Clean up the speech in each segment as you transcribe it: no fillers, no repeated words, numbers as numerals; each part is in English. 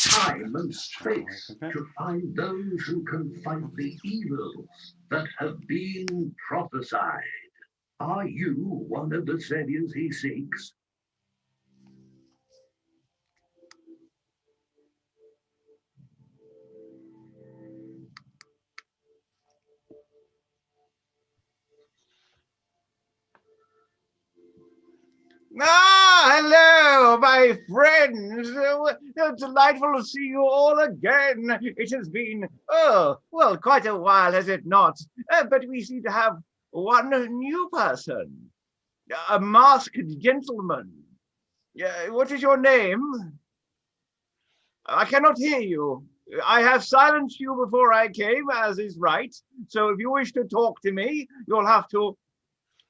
time and space to find those who can fight the evils that have been prophesied. Are you one of the saviors he seeks? Hello, my friends. Delightful to see you all again. It has been, well, quite a while, has it not? But we seem to have one new person, a masked gentleman. What is your name? I cannot hear you. I have silenced you before I came, as is right. So if you wish to talk to me, you'll have to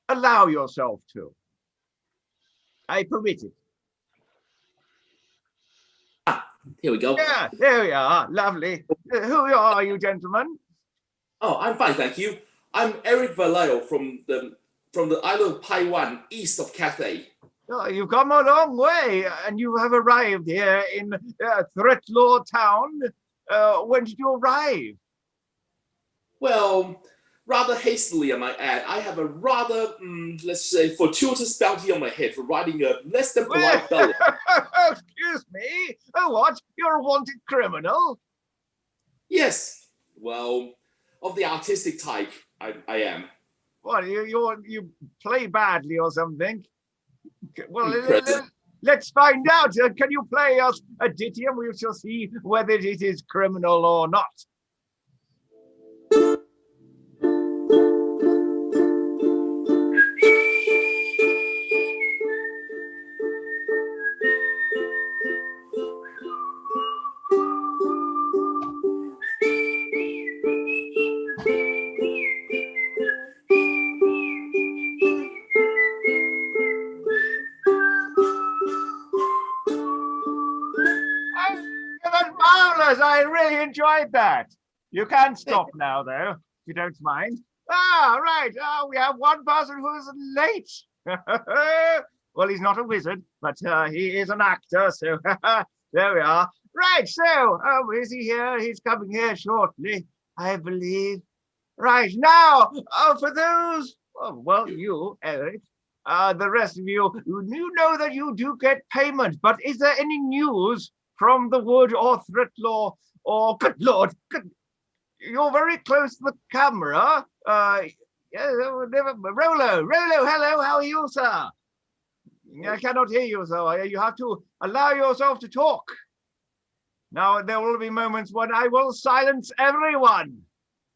allow yourself to. I permit it. Here we go. Yeah, there we are. Lovely. Who are you, gentlemen? Oh, I'm fine, thank you. I'm Eric Vallejo from the island of Taiwan, east of Cathay. Oh, you've come a long way, and you have arrived here in Threatlaw Town. When did you arrive? Well, rather hastily, I might add. I have a rather, let's say, fortuitous bounty on my head for writing a less than polite belly. Excuse me? What? You're a wanted criminal? Yes. Well, of the artistic type, I am. What, you play badly or something? Well, let's find out. Can you play us a ditty and we shall see whether it is criminal or not. I really enjoyed that. You can stop now, though, if you don't mind. Right. We have one person who is late. Well, he's not a wizard, but he is an actor, so there we are. Right, so, is he here? He's coming here shortly, I believe. Right, now, for those, well, you, Eric, the rest of you know that you do get payment, but is there any news from the wood or Threatlaw or, good Lord, you're very close to the camera. Rolo, hello, how are you, sir? I cannot hear you, sir. You have to allow yourself to talk. Now, there will be moments when I will silence everyone.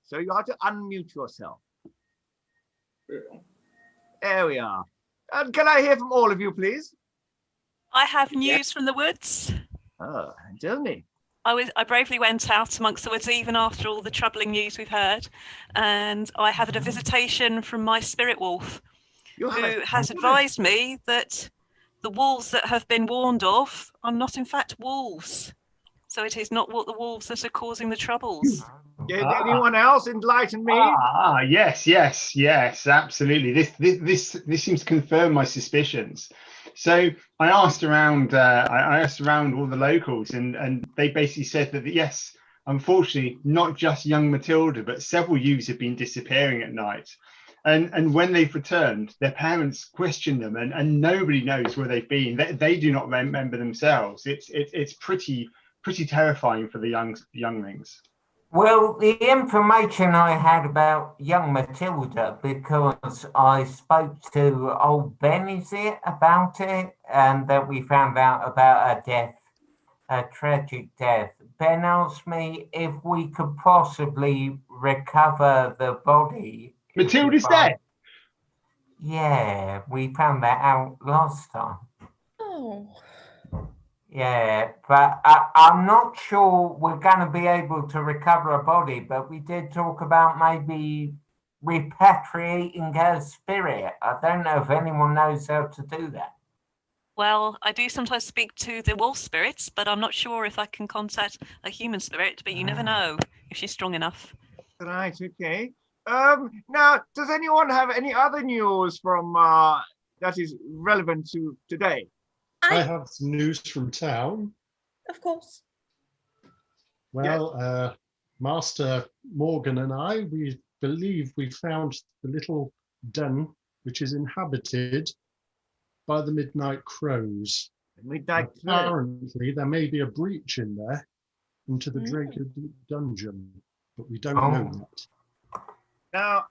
So you have to unmute yourself. There we are. And can I hear from all of you, please? I have news from the woods. Oh, tell me. I bravely went out amongst the woods even after all the troubling news we've heard, and I had a visitation from my spirit wolf, who has advised me that the wolves that have been warned of are not in fact wolves. So it is not what the wolves that are causing the troubles. Did anyone else enlighten me? Yes, absolutely. This seems to confirm my suspicions. So I asked around all the locals, and they basically said that yes, unfortunately, not just young Matilda, but several youths have been disappearing at night. And when they've returned, their parents question them, and nobody knows where they've been. They do not remember themselves. It's pretty terrifying for the younglings. Well, the information I had about young Matilda, because I spoke to old Ben, is it, about it, and that we found out about her death, a tragic death. Ben asked me if we could possibly recover the body. Matilda's dead? Yeah, we found that out last time. Oh. Yeah, but I'm not sure we're going to be able to recover a body, but we did talk about maybe repatriating her spirit. I don't know if anyone knows how to do that. Well, I do sometimes speak to the wolf spirits, but I'm not sure if I can contact a human spirit, but you never know if she's strong enough. Right, okay. Now, does anyone have any other news from that is relevant to today? I have some news from town. Of course. Well, Master Morgan and I, we believe we found the little den which is inhabited by the Midnight Crows. Midnight Crows. Apparently, there may be a breach in there into the Draco Deep dungeon, but we don't know that. Now,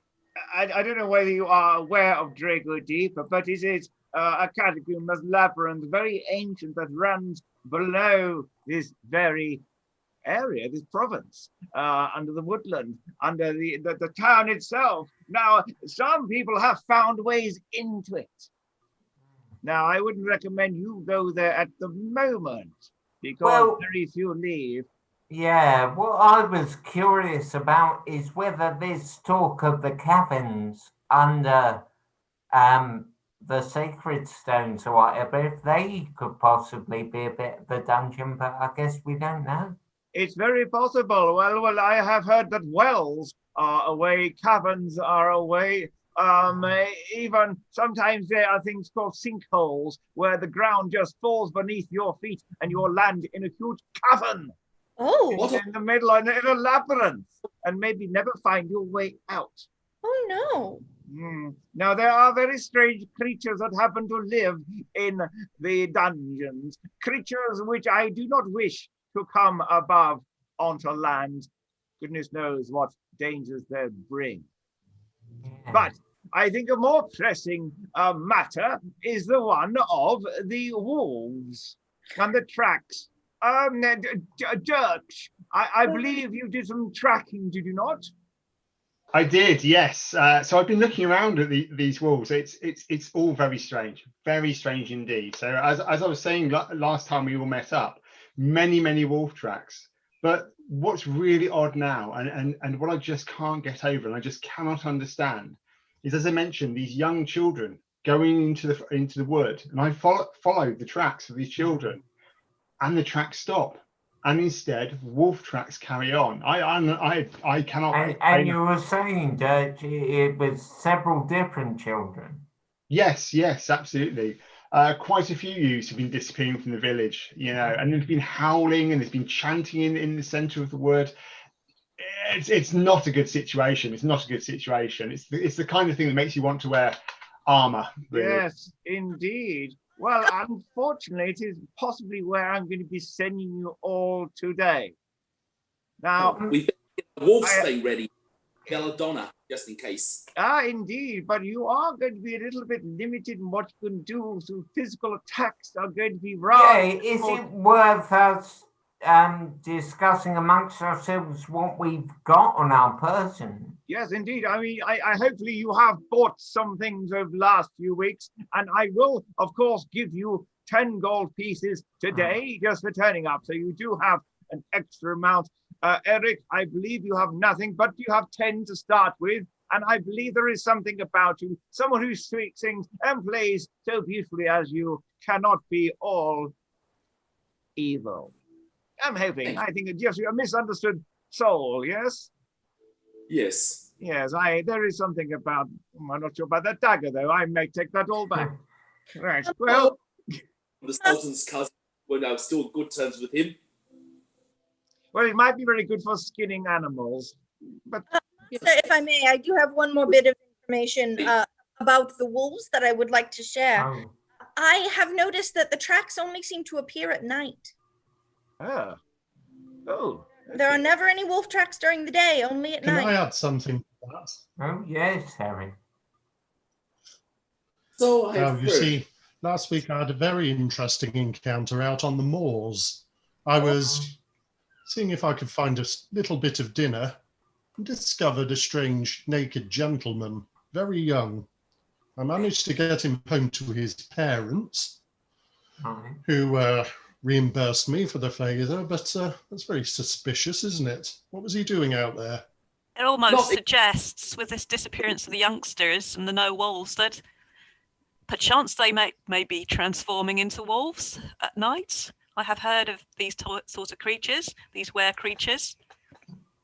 I don't know whether you are aware of Draco Deep, but it is a catacombs labyrinth, very ancient, that runs below this very area, this province, under the woodland, under the town itself. Now, some people have found ways into it. Now, I wouldn't recommend you go there at the moment, because very few leave. Yeah, what I was curious about is whether this talk of the caverns under the sacred stones or whatever, if they could possibly be a bit of the dungeon, but I guess we don't know. It's very possible. Well, I have heard that wells are away, caverns are away. Even sometimes there are things called sinkholes where the ground just falls beneath your feet and you'll land in a huge cavern. Oh, In the middle, in a labyrinth, and maybe never find your way out. Oh no. Now, there are very strange creatures that happen to live in the dungeons, creatures which I do not wish to come above onto land. Goodness knows what dangers they bring. But I think a more pressing matter is the one of the wolves and the tracks. Dirk, I believe you did some tracking, did you not? I did, yes. So I've been looking around at these wolves. It's all very strange indeed. So as I was saying last time we all met up, many wolf tracks. But what's really odd now, and what I just can't get over, and I just cannot understand, is, as I mentioned, these young children going into the wood, and I followed the tracks of these children, and the tracks stop. And instead, wolf tracks carry on. I cannot. And you were saying that it was several different children. Yes, absolutely. Quite a few youths have been disappearing from the village, and there's been howling and there's been chanting in the centre of the wood. It's not a good situation. It's not a good situation. It's the kind of thing that makes you want to wear armour. Really. Yes, indeed. Well, unfortunately, it is possibly where I'm going to be sending you all today. Now, we've got the wolf stay ready, Belladonna, just in case. Indeed, but you are going to be a little bit limited in what you can do. So physical attacks are going to be rather. Yeah, is it worth us discussing amongst ourselves what we've got on our person? Yes, indeed. I mean, I hopefully you have bought some things over the last few weeks, and I will, of course, give you 10 gold pieces today just for turning up. So you do have an extra amount. Eric, I believe you have nothing, but you have 10 to start with, and I believe there is something about you, someone who sings and plays so beautifully as you cannot be all evil. I'm hoping. I think it's just a misunderstood soul, yes? Yes. Yes, there is something about, I'm not sure about that dagger, though. I may take that all back. Right, well. The Sultan's cousin, when I was still on good terms with him. Well, it might be very good for skinning animals. But if I may, I do have one more bit of information about the wolves that I would like to share. Oh. I have noticed that the tracks only seem to appear at night. Oh. Okay. There are never any wolf tracks during the day, only at night. Can I add something to that? Oh, yes, Harry. So I have you see, last week I had a very interesting encounter out on the moors. I was seeing if I could find a little bit of dinner and discovered a strange naked gentleman, very young. I managed to get him home to his parents, who reimbursed me for the favour, but that's very suspicious, isn't it? What was he doing out there? It almost suggests, with this disappearance of the youngsters and the no wolves, that perchance they may be transforming into wolves at night. I have heard of these sort of creatures, these were creatures.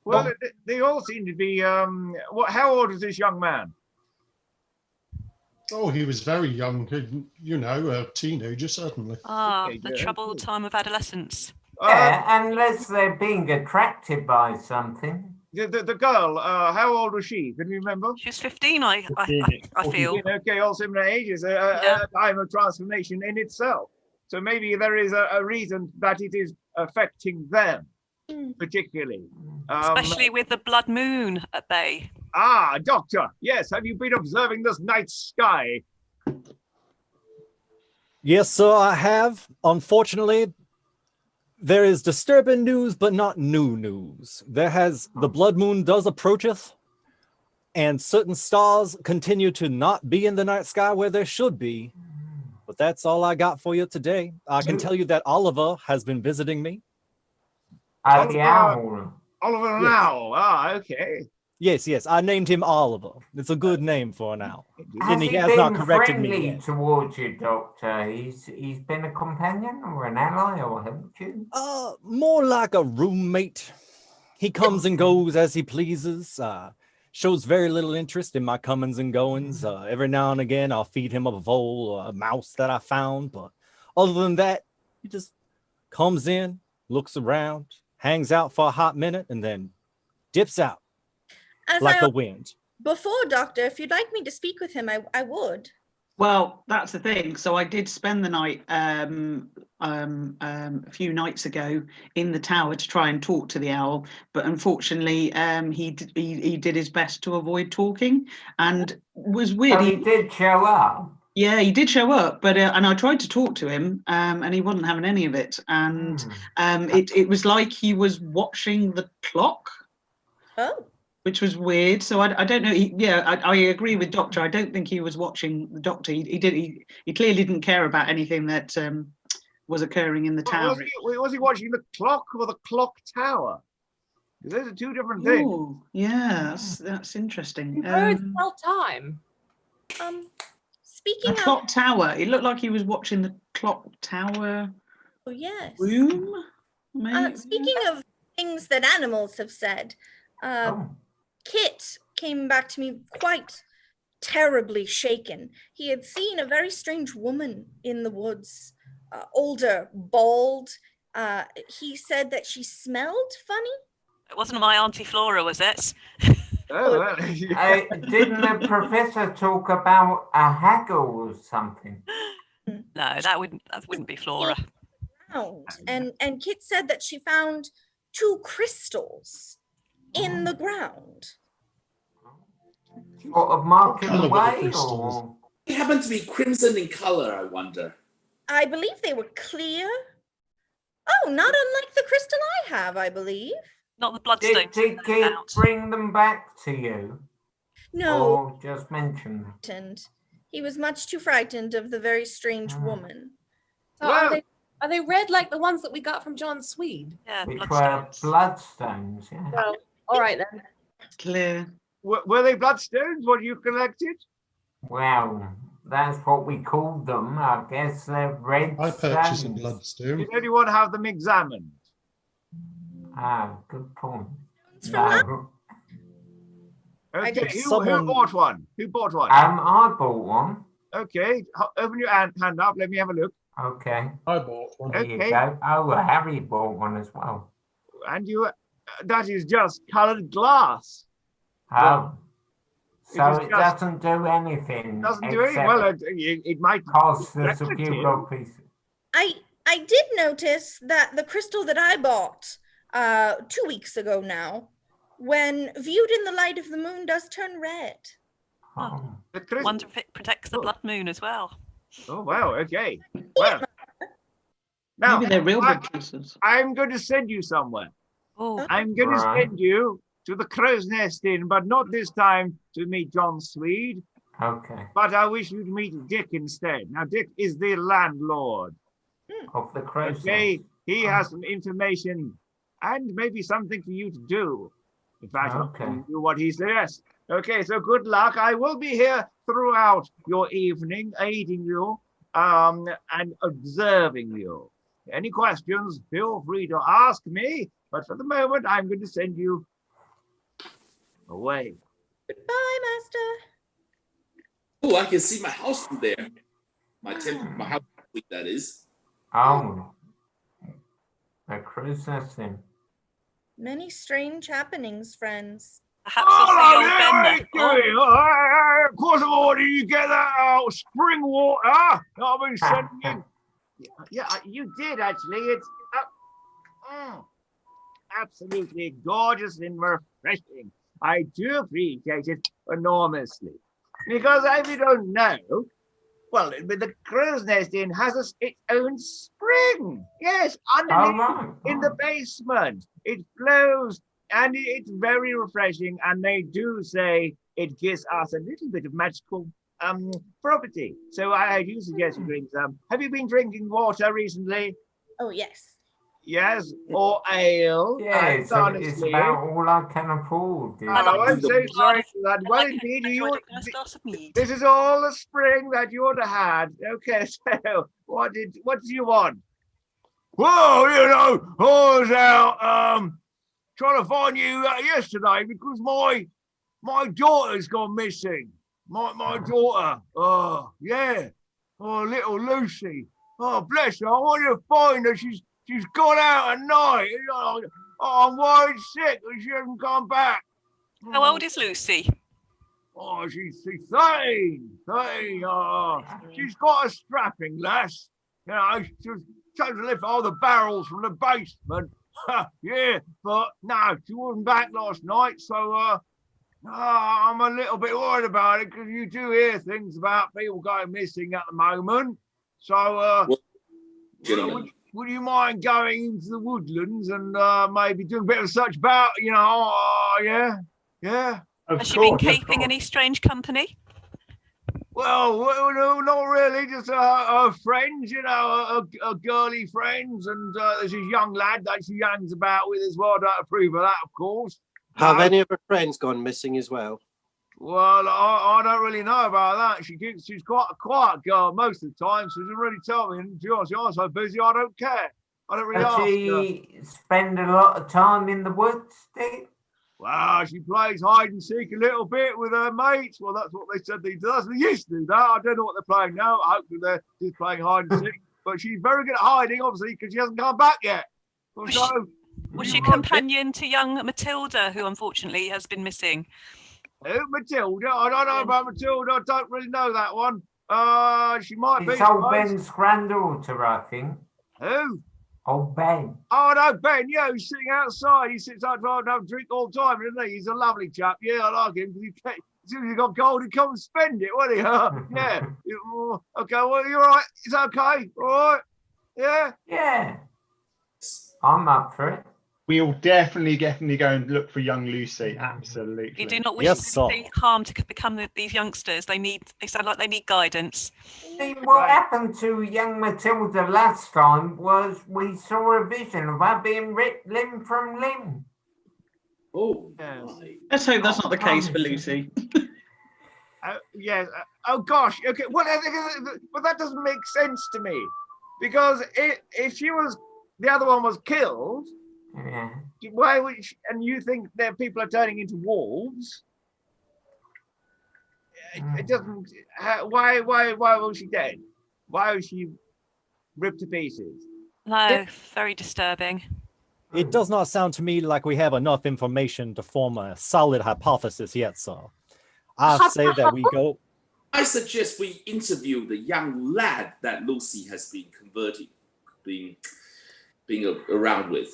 Well, they all seem to be. How old is this young man? Oh, he was very young, a teenager, certainly. The troubled time of adolescence. Yeah, unless they're being attracted by something. The girl, how old was she? Can you remember? She was 15, I feel. Okay, all similar ages, Yeah. a time of transformation in itself. So maybe there is a reason that it is affecting them, particularly. Especially with the blood moon at bay. Ah, Doctor, yes, have you been observing this night sky? Yes, sir, I have. Unfortunately, there is disturbing news, but not new news. The blood moon does approacheth, and certain stars continue to not be in the night sky where they should be. But that's all I got for you today. I can tell you that Oliver has been visiting me. The owl. Oliver Yes. now. Ah, okay. Yes, I named him Oliver. It's a good name for an owl. Has And he he has not been corrected me friendly yet. towards you, Doctor? He's been a companion or an ally or helped you? More like a roommate. He comes and goes as he pleases. Shows very little interest in my comings and goings. Every now and again, I'll feed him a vole or a mouse that I found. But other than that, he just comes in, looks around, hangs out for a hot minute, and then dips out like the wind. Before, Doctor, if you'd like me to speak with him, I would. Well, that's the thing. So I did spend the night a few nights ago in the tower to try and talk to the owl, but unfortunately, he did his best to avoid talking, and was weird. Oh, he did show up. Yeah, he did show up, but and I tried to talk to him, and he wasn't having any of it, and it was like he was watching the clock. Oh. Which was weird. So I don't know. I agree with Doctor. I don't think he was watching the Doctor. He clearly didn't care about anything that was occurring in the tower. Was he watching the clock or the clock tower? Those are two different things. Oh, yeah, that's interesting. Birds tell time. Speaking the clock tower. It looked like he was watching the clock tower. Oh yes. Room. Maybe? Speaking of things that animals have said, Kit came back to me quite terribly shaken. He had seen a very strange woman in the woods, older, bald. He said that she smelled funny. It wasn't my Auntie Flora, was it? Didn't the professor talk about a haggle or something? No, that wouldn't be Flora. And Kit said that she found 2 crystals in the ground. What, marking the way, or? They happen to be crimson in color, I wonder. I believe they were clear. Oh, not unlike the crystal I have, I believe. Not the bloodstone. Did Kit bring them back to you? No. Or just mention them? He was much too frightened of the very strange woman. So are they red like the ones that we got from John Swede? Yeah, which were bloodstones, yeah. Well, all right then. Clear. Were they bloodstones? What you collected? Well, that's what we called them. I guess they're red I purchased a stones. bloodstone. Did anyone have them examined? Ah, good point. No. Okay, who bought one? Who bought one? I bought one. Okay, open your hand up. Let me have a look. Okay. I bought one. There you go. Oh, Harry bought one as well. And you, that is just coloured glass. Oh. So is it just- doesn't do anything. Doesn't do anything. Well, it might cost us a reflect few it. gold pieces. I did notice that the crystal that I bought 2 weeks ago now, when viewed in the light of the moon, does turn red. Oh. Wonder if it protects the blood moon as well. Oh wow! Okay. Well, now Maybe they're real big crystals. I'm going to send you somewhere. Oh, I'm going to send you to the Crow's Nest Inn, but not this time to meet John Swede. Okay. But I wish you'd meet Dick instead. Now, Dick is the landlord. Of the crow's Okay, nest. he has some information and maybe something for you to do. In fact, I'll do what he suggests. Okay, so good luck. I will be here throughout your evening, aiding you and observing you. Any questions, feel free to ask me. But for the moment, I'm going to send you away. Goodbye, Master. Oh, I can see my house from there. My house, that is. Oh. A crow's nest then. Many strange happenings, friends. Perhaps you'll see old Ben there. Of course, did you get that spring water I've been sending you? Yeah, you did actually. It's absolutely gorgeous and refreshing. I do appreciate it enormously. Because if you don't know, well, the crow's nest inn has its own spring. Yes, underneath in the basement. It flows and it's very refreshing. And they do say it gives us a little bit of magical property. So I do suggest you drink some. Have you been drinking water recently? Oh, yes. Yes, or ale. Yes, it's about all I can afford. I'm so sorry for that. Well, indeed, this is all the spring that you would have had. Okay, so what do you want? Well, you know, I was out trying to find you yesterday because my daughter's gone missing. My daughter. Oh, yeah. Oh, little Lucy. Oh, bless her. I want to find her. She's gone out at night. Oh, I'm worried sick that she hasn't come back. How old is Lucy? Oh, she's 13. 13. Oh, she's got a strapping lass. You know, she was trying to lift all the barrels from the basement. Yeah, but no, she wasn't back last night. So I'm a little bit worried about it because you do hear things about people going missing at the moment. So, gentlemen. would you mind going into the woodlands and maybe doing a bit of search about, you know, yeah. Has she been keeping any strange company? Well, no, not really, just her friends, you know, her girly friends, and there's this young lad that she hangs about with as well. I don't approve of that, of course. Have any of her friends gone missing as well? Well, I don't really know about that. She's quite a quiet girl most of the time, so she doesn't really tell me. And to be honest, I'm so busy, I don't care. I don't really ask her. Does she spend a lot of time in the woods, Steve? Well, she plays hide and seek a little bit with her mates. Well, that's what they said they does. They used to do that. I don't know what they're playing now. I hope they're just playing hide and seek. But she's very good at hiding, obviously, because she hasn't come back yet. Was she a companion to young Matilda, who unfortunately has been missing? Who, Matilda? I don't know about Matilda. I don't really know that one. She might be. It's old Ben's granddaughter, I think. Who? Old Ben. Oh, no, Ben, yeah, he's sitting outside. He sits outside and have a drink all the time, isn't he? He's a lovely chap. Yeah, I like him. As soon as he got gold, he'd come and spend it, wouldn't he? Yeah. Okay, well, you're all right. It's okay. All right. Yeah? Yeah. I'm up for it. We'll definitely go and look for young Lucy. Absolutely. You do not wish anything harm to become these youngsters. They sound like they need guidance. What happened to young Matilda last time was we saw a vision of her being ripped limb from limb. Oh, let's hope that's not the case for Lucy. Yes. Oh gosh. Okay. Well, but that doesn't make sense to me, because if she was, the other one was killed. Yeah. Why would and you think that people are turning into wolves? It doesn't. Why was she dead? Why was she ripped to pieces? No, very disturbing. It does not sound to me like we have enough information to form a solid hypothesis yet, sir. I say that we go. I suggest we interview the young lad that Lucy has been being around with.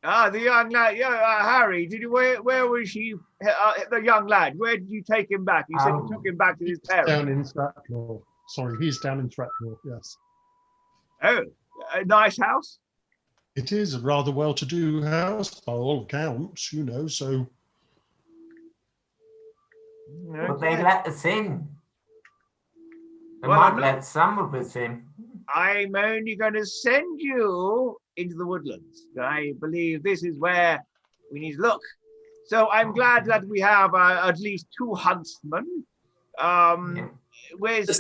Ah, the young lad. Yeah, Harry. Where was she? The young lad. Where did you take him back? You said you took him back to his parents. Down in Stratmore. Sorry, he's down in Stratmore. Yes. Oh, a nice house. It is a rather well-to-do house by all accounts, you know. So. But they let us in. They might let some of us in. I'm only going to send you into the woodlands. I believe this is where we need to look. So I'm glad that we have at least 2 huntsmen. Where's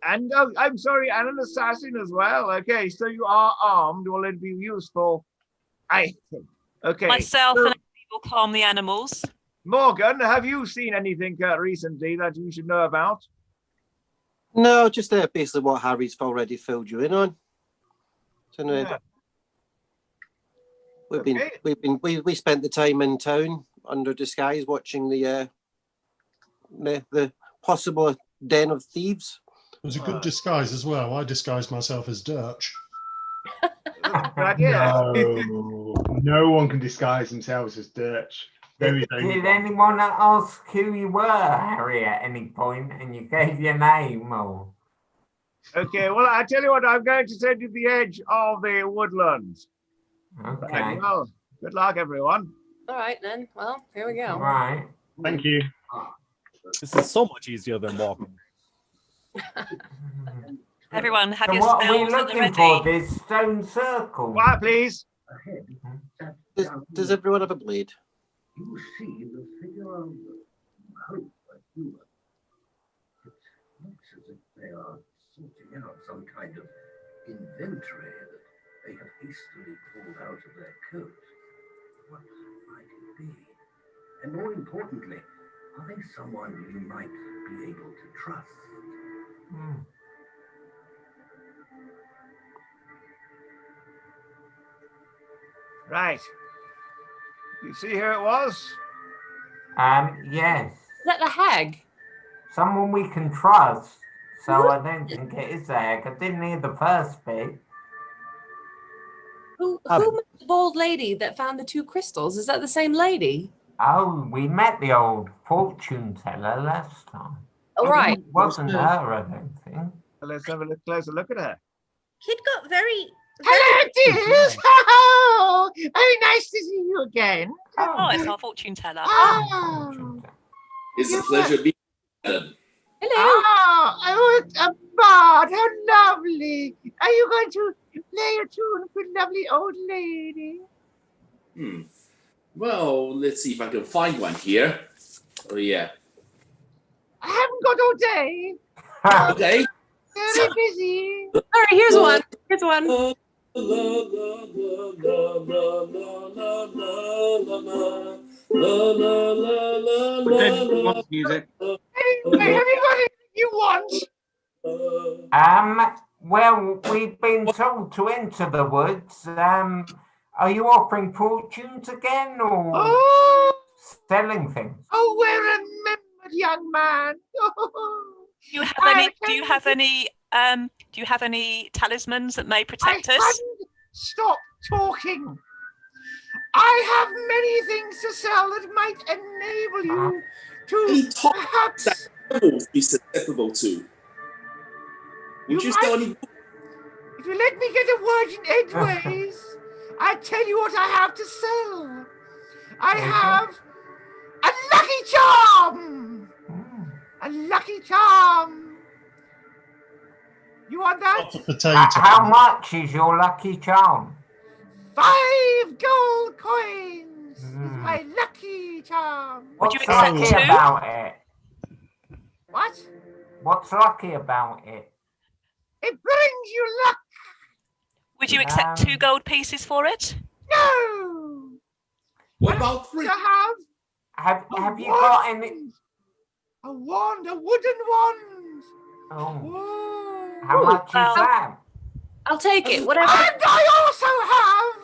and I'm sorry, and an assassin as well. Okay, so you are armed. Will it be useful? I think. Okay. Myself and Andy will calm the animals. Morgan, have you seen anything recently that you should know about? No, just basically what Harry's already filled you in on. So, no, We spent the time in town under disguise watching the possible den of thieves. It was a good disguise as well. I disguised myself as Dirch. No one can disguise themselves as Dirch. Did anyone ask who you were, Harry, at any point, and you gave your name? Or... Okay, well, I tell you what, I'm going to send you the edge of the woodlands. Okay. Right, well, good luck, everyone. All right, then. Well, here we go. All right. Thank you. This is so much easier than walking. Everyone, have So your what are we spells at the looking ready. for? This stone circle. Quiet, please. Does everyone have a blade? You see the figure of hope and humor. It looks as if they are sorting out some kind of inventory that they have hastily pulled out of their coat. What might it be? And more importantly, are they someone you might be able to trust? Right. You see who it was? Yes. Is that the hag? Someone we can trust. So I don't think it is a hag. I didn't hear the first bit. Who met the bald lady that found the 2 crystals? Is that the same lady? Oh, we met the old fortune teller last time. Oh, right. It wasn't her, I don't think. Let's have a closer look at her. Kid got very. Hello, dears. Oh, very nice to see you again. Oh, it's our fortune teller. Oh. It's a pleasure being here. Hello. Oh, it's a bard. How lovely. Are you going to play a tune for lovely old lady? Well, let's see if I can find one here. Oh, yeah. I haven't got all day. Okay. Very busy. All right, here's one. Here's one. Music. Anyway, have you got anything you want? Well, we've been told to enter the woods. Are you offering fortunes again or selling things? Oh, we're remembered, young man. Do you have any talismans that may protect us? Stop talking. I have many things to sell that might enable you to perhaps be susceptible to. Would you sell any? If you let me get a word in edgeways, I tell you what I have to sell. I have a lucky charm. A lucky charm. You want that? How much is your lucky charm? 5 gold coins is my lucky charm. What's lucky about it? What? What's lucky about it? It brings you luck. Would you accept 2 gold pieces for it? No. What about 3? Have you got any? A wand, a wooden wand. Oh. How much is that? I'll take it. Whatever. And I also have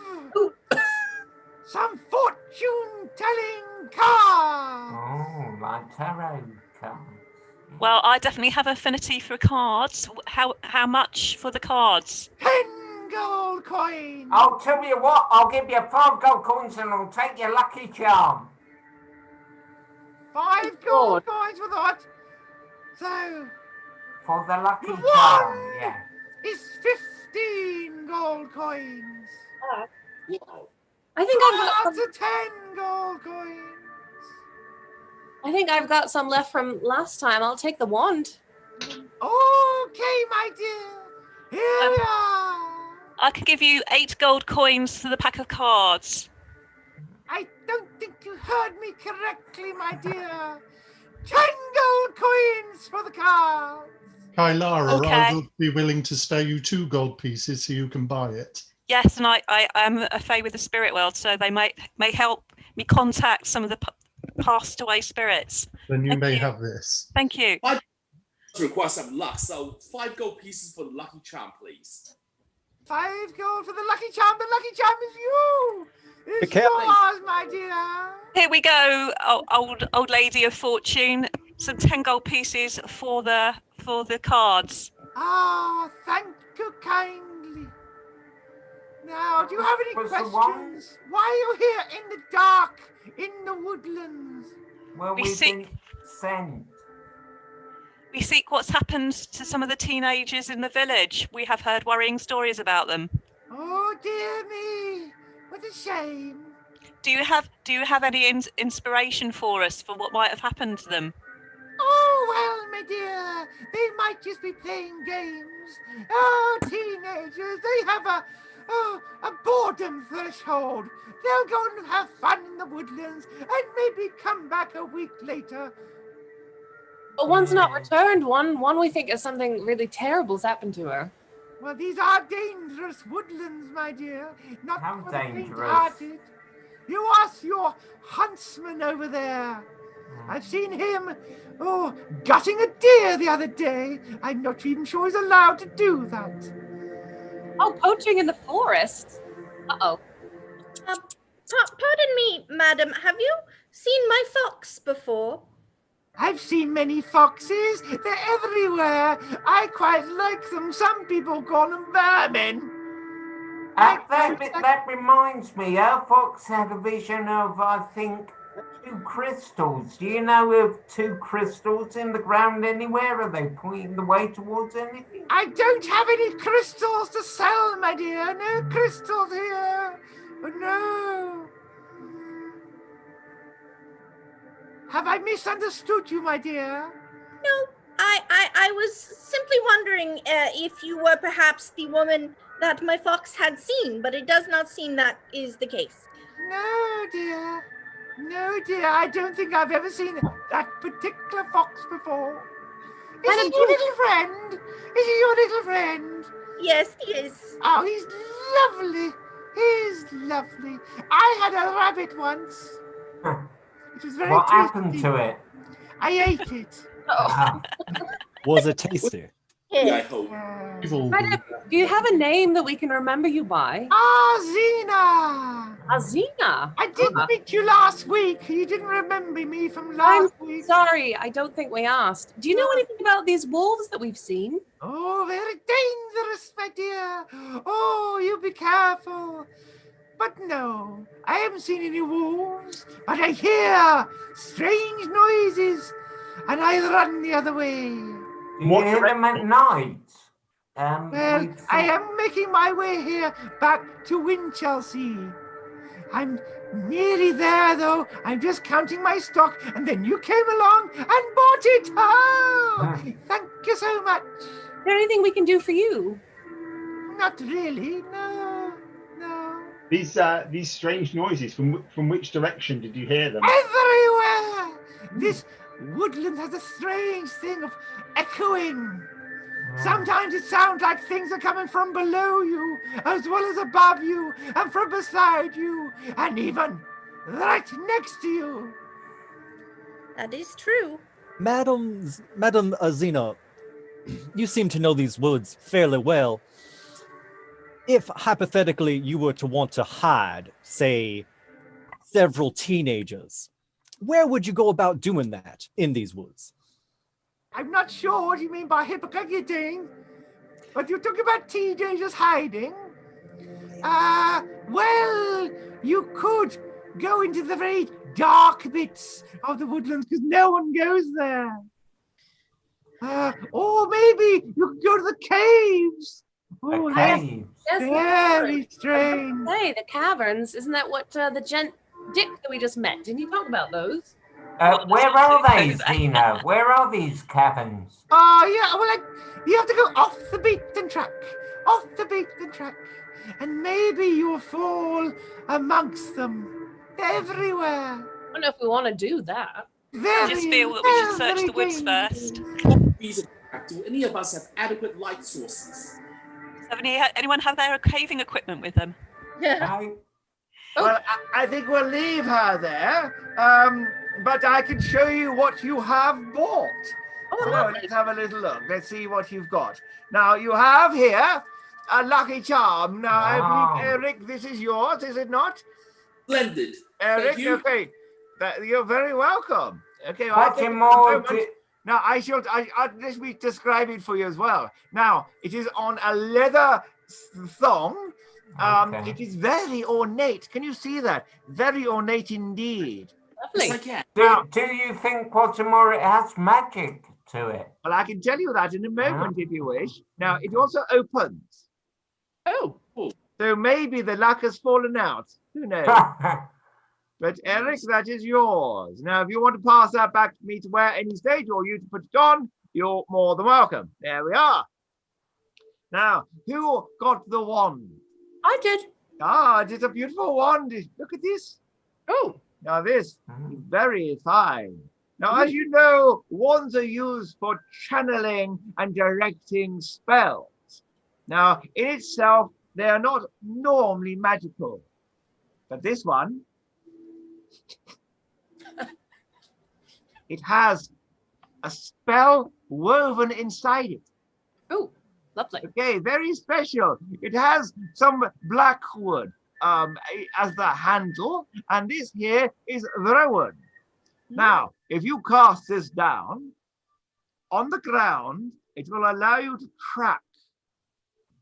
some fortune-telling cards. Oh, like tarot cards. Well, I definitely have affinity for cards. How much for the cards? 10 gold coins. I'll tell you what. I'll give you 5 gold coins and I'll take your lucky charm. 5 gold coins for that. So. For the lucky charm, yeah. Is 15 gold coins. I think I've got up to 10 gold coins. I think I've got some left from last time. I'll take the wand. Okay, my dear. Here we are. I can give you 8 gold coins for the pack of cards. I don't think you heard me correctly, my dear. 10 gold coins for the cards. Kylara, Okay. I would be willing to spare you 2 gold pieces so you can buy it. Yes, and I am a fae with the spirit world, so they may help me contact some of the passed away spirits. Then you Thank may you. have this. Thank you. I require some luck, so 5 gold pieces for the lucky charm, please. 5 gold for the lucky charm. The lucky charm is you. It's careful. yours, my dear. Here we go, old lady of fortune. Some 10 gold pieces for the cards. Ah, thank you kindly. Now, do you have any Was the questions? Why are you here in the dark, in the woodlands? Well, We we've see- been sent. We seek what's happened to some of the teenagers in the village. We have heard worrying stories about them. Oh dear me, what a shame. Do you have any inspiration for us for what might have happened to them? Oh well, my dear, they might just be playing games. Oh, teenagers, they have a boredom threshold. They'll go and have fun in the woodlands and maybe come back a week later. But one's not returned. One we think is something really terrible's happened to her. Well, these are dangerous woodlands, my dear. Not How for the dangerous? faint-hearted. You ask your huntsman over there. I've seen him, gutting a deer the other day. I'm not even sure he's allowed to do that. Oh, poaching in the forest. Uh-oh. Pardon me, madam. Have you seen my fox before? I've seen many foxes. They're everywhere. I quite like them. Some people call them vermin. That reminds me, our fox had a vision of, I think, 2 crystals. Do you know of 2 crystals in the ground anywhere? Are they pointing the way towards anything? I don't have any crystals to sell, my dear. No crystals here. Oh, no. Have I misunderstood you, my dear? No, I was simply wondering if you were perhaps the woman that my fox had seen, but it does not seem that is the case. No, dear. No, dear. I don't think I've ever seen that particular fox before. Is he your little friend? Is he your little friend? Yes, he is. Oh, he's lovely. He's lovely. I had a rabbit once. It was very What tasty. happened to it? I ate it. Was it tasty? I hope. Do you have a name that we can remember you by? Zena. Zena. I didn't meet you last week. You didn't remember me from last week. Sorry, I don't think we asked. Do you know anything about these wolves that we've seen? Oh, very dangerous, my dear. Oh, you be careful. But no, I haven't seen any wolves, but I hear strange noises, and I run the other way. Do you hear them at night? Well, I am making my way here back to Winchelsea. I'm nearly there, though. I'm just counting my stock, and then you came along and bought it. Oh, thank you so much. Is there anything we can do for you? Not really, no. These strange noises, from which direction did you hear them? Everywhere! This woodland has a strange thing of echoing. Sometimes it sounds like things are coming from below you, as well as above you, and from beside you, and even right next to you. That is true. Madam Zena, you seem to know these woods fairly well. If hypothetically you were to want to hide, say, several teenagers, where would you go about doing that in these woods? I'm not sure what you mean by hypocriting, but you're talking about teenagers hiding. Well, you could go into the very dark bits of the woodlands because no one goes there. Or maybe you could go to the caves. Oh, caves. Very strange. Hey, the caverns. Isn't that what the Dick that we just met? Didn't you talk about those? Where are they, Zena? Where are these caverns? Yeah, well, you have to go off the beaten track. Off the beaten track. And maybe you'll fall amongst them. They're everywhere. I don't know if we want to do that. I just feel that we should search the woods first. Do any of us have adequate light sources? Does anyone have their caving equipment with them? Yeah. Well, I think we'll leave her there. But I can show you what you have bought. So let's have a little look. Let's see what you've got. Now, you have here a lucky charm. Now, I believe, Eric, this is yours, is it not? Splendid. Eric, Thank you. okay. You're very welcome. Okay, well, What more now let me describe it for you as well. Now, it is on a leather thong. Okay. It is very ornate. Can you see that? Very ornate indeed. Yes, I can. Do you think Baltimore it has magic to it? Well, I can tell you that in a moment if you wish. Now, it also opens. Oh. So maybe the luck has fallen out. Who knows? But Eric, that is yours. Now, if you want to pass that back to me to wear any stage or you to put it on, you're more than welcome. There we are. Now, who got the wand? I did. Ah, it is a beautiful wand. Look at this. Oh. Now, this is very fine. Now, as you know, wands are used for channeling and directing spells. Now, in itself, they are not normally magical. But this one, it has a spell woven inside it. Oh, lovely. Okay, very special. It has some black wood as the handle, and this here is rowan. Now, if you cast this down on the ground, it will allow you to track.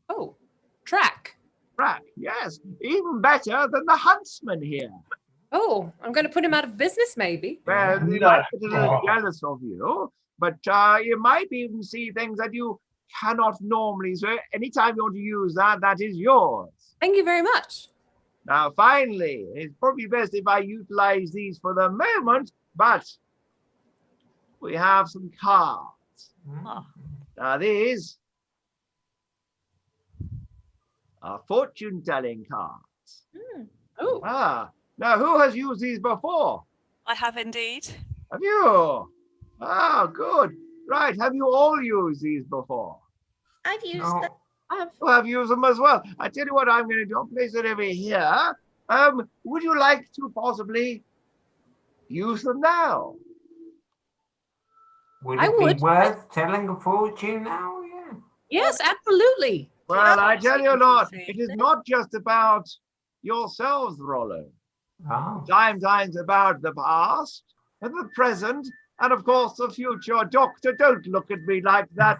Oh, track. Track, yes. Even better than the huntsman here. Oh, I'm going to put him out of business, maybe. Well, they might be a little jealous of you, but you might even see things that you cannot normally. So anytime you want to use that, that is yours. Thank you very much. Now, finally, it's probably best if I utilize these for the moment, but we have some cards. Now, these are fortune-telling cards. Oh. Now, who has used these before? I have indeed. Have you? Ah, good. Right, have you all used these before? I've used them. I've used them as well. I tell you what I'm going to do. I'll place it over here. Would you like to possibly use them now? Would it be worth telling a fortune now? Yeah. Yes, absolutely. Well, I tell you not, it is not just about yourselves, Rollo. Sometimes about the past and the present and of course the future. Doctor, don't look at me like that.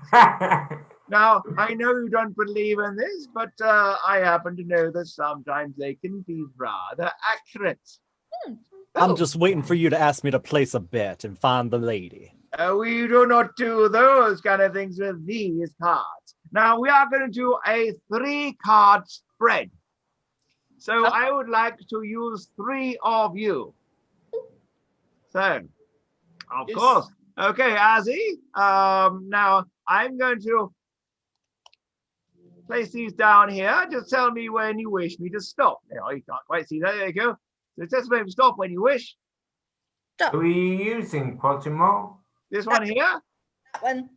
Now, I know you don't believe in this, but I happen to know that sometimes they can be rather accurate. I'm just waiting for you to ask me to place a bet and find the lady. We do not do those kind of things with these cards. Now, we are going to do a 3-card spread. So I would like to use 3 of you. So, of course. Okay, Azzy. Now, I'm going to place these down here. Just tell me when you wish me to stop. Oh, you can't quite see that. There you go. So just maybe stop when you wish. Stop. Who are you using, Baltimore? This one here? That one.